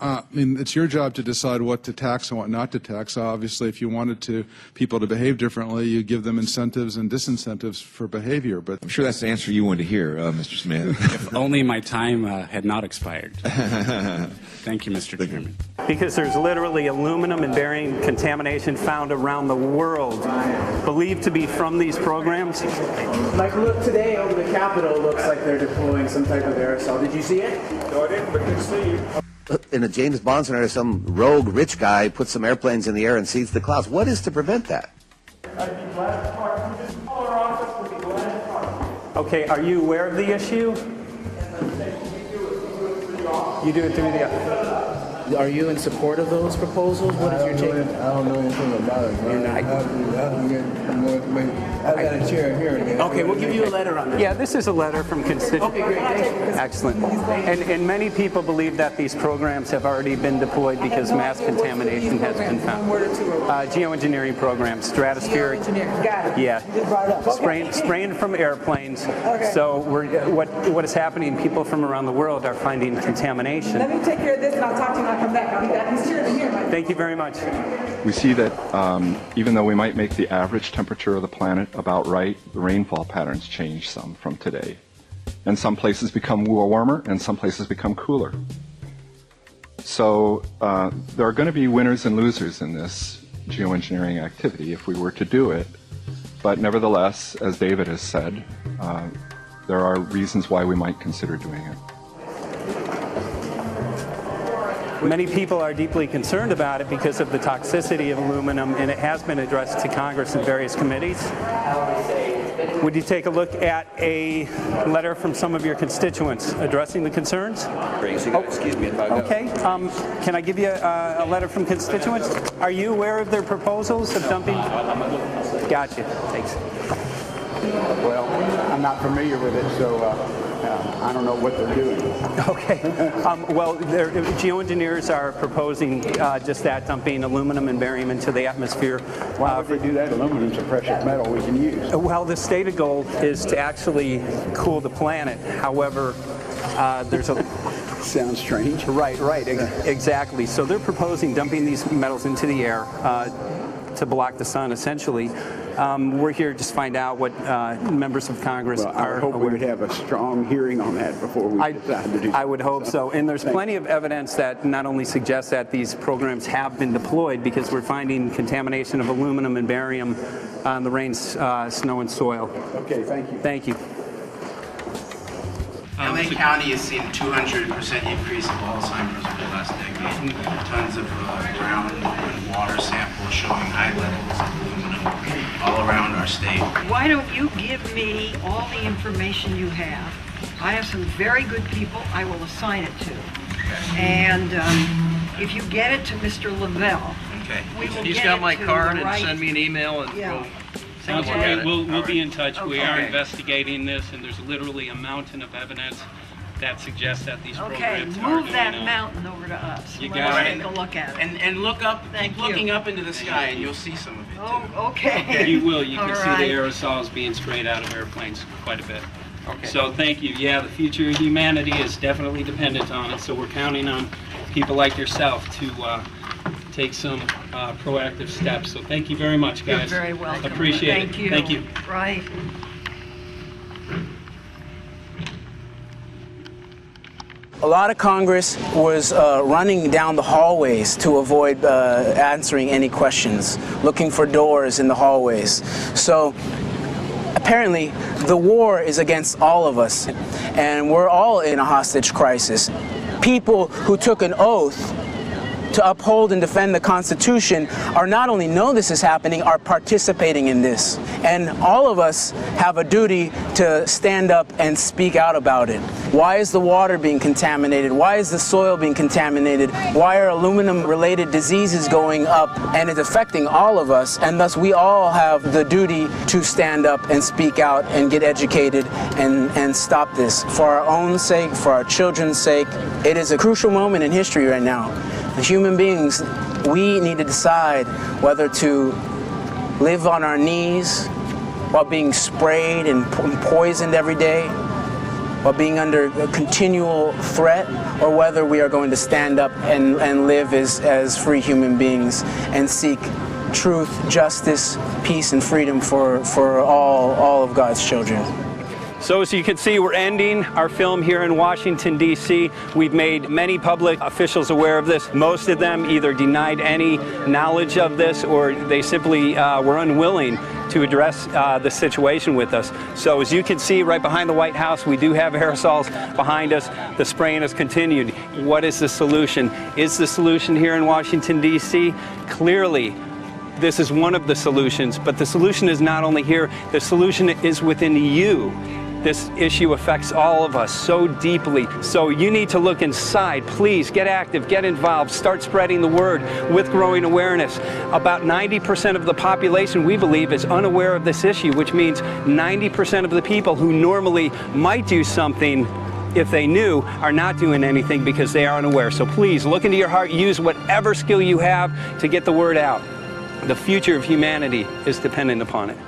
I mean, it's your job to decide what to tax and what not to tax. Obviously, if you wanted people to behave differently, you give them incentives and disincentives for behavior. But I'm sure that's the answer you wanted to hear, Mr. Smith. If only my time had not expired. Thank you, Mr. Chairman. Because there's literally aluminum and barium contamination found around the world, believed to be from these programs. Like, look, today over the Capitol looks like they're deploying some type of aerosol. Did you see it? No, I didn't, but good to see you. In a James Bond scenario, some rogue rich guy puts some airplanes in the air and sees the clouds. What is to prevent that? Okay, are you aware of the issue? You do it through the... Are you in support of those proposals? What is your take? I don't know anything about it. You're not. I have to get more information. I've got a chair here. Okay, we'll give you a letter on this. Yeah, this is a letter from constituents. Okay, great. Thank you. Excellent. And many people believe that these programs have already been deployed because mass contamination has been found. Geoengineering programs, stratospheric. Got it. Yeah. You just brought it up. Okay. Spraying from airplanes. Okay. So what is happening, people from around the world are finding contamination. Let me take care of this and I'll talk to you when I come back. I'll be back. He's here to hear, Mike. Thank you very much. We see that even though we might make the average temperature of the planet about right, the rainfall patterns change some from today. And some places become warmer and some places become cooler. So there are going to be winners and losers in this geoengineering activity if we were to do it. But nevertheless, as David has said, there are reasons why we might consider doing it. Many people are deeply concerned about it because of the toxicity of aluminum, and it has been addressed to Congress in various committees. Would you take a look at a letter from some of your constituents addressing the concerns? Excuse me if I go. Okay. Can I give you a letter from constituents? Are you aware of their proposals of dumping? Gotcha. Thanks. Well, I'm not familiar with it, so I don't know what they're doing. Okay. Well, geoengineers are proposing just that, dumping aluminum and barium into the atmosphere. Why would they do that? Aluminum's a precious metal we can use. Well, the stated goal is to actually cool the planet. However, there's a... Sounds strange. Right, exactly. So they're proposing dumping these metals into the air to block the sun, essentially. We're here just to find out what members of Congress are I hope we would have a strong hearing on that before we decide to do that. I would hope so. And there's plenty of evidence that not only suggests that these programs have been deployed, because we're finding contamination of aluminum and barium on the rain, snow, and soil. Okay, thank you. Thank you. LA County has seen a 200% increase of Alzheimer's over the last decade. Tons of ground and water samples showing high levels of aluminum all around our state. Why don't you give me all the information you have? I have some very good people I will assign it to. And if you get it to Mr. Lavelle, we will He's get got it my to card the and right... send me an email and we'll Sounds look great. at it. We'll be in touch. Okay. We are investigating this, and there's literally a mountain of evidence that suggests that these Okay, programs are move that doing mountain over to us. You Let's got it. take a look at it. And look up, Thank keep looking you. up into the sky, and you'll see some of it. Oh, okay. You will. You can All see right. the aerosols being sprayed out of airplanes quite a bit. Okay. So thank you. Yeah, the future of humanity is definitely dependent on it. So we're counting on people like yourself to take some proactive steps. So thank you very much, guys. You're very welcome. Appreciate Thank it. you. Thank you. Right. A lot of Congress was running down the hallways to avoid answering any questions, looking for doors in the hallways. So apparently the war is against all of us, and we're all in a hostage crisis. People who took an oath to uphold and defend the Constitution are not only know this is happening, are participating in this. And all of us have a duty to stand up and speak out about it. Why is the water being contaminated? Why is the soil being contaminated? Why are aluminum-related diseases going up? And it's affecting all of us, and thus we all have the duty to stand up and speak out and get educated and stop this. For our own sake, for our children's sake, it is a crucial moment in history right now. As human beings, we need to decide whether to live on our knees while being sprayed and poisoned every day, while being under a continual threat, or whether we are going to stand up and live as free human beings and seek truth, justice, peace, and freedom for all of God's children. So as you can see, we're ending our film here in Washington, D.C. We've made many public officials aware of this. Most of them either denied any knowledge of this, or they simply were unwilling to address the situation with us. So as you can see right behind the White House, we do have aerosols behind us. The spraying has continued. What is the solution? Is the solution here in Washington, D.C.? Clearly, this is one of the solutions, but the solution is not only here, the solution is within you. This issue affects all of us so deeply. So you need to look inside. Please get active, get involved, start spreading the word with growing awareness. About 90% of the population, we believe, is unaware of this issue, which means 90% of the people who normally might do something if they knew are not doing anything because they are unaware. So please look into your heart, use whatever skill you have to get the word out. The future of humanity is dependent upon it.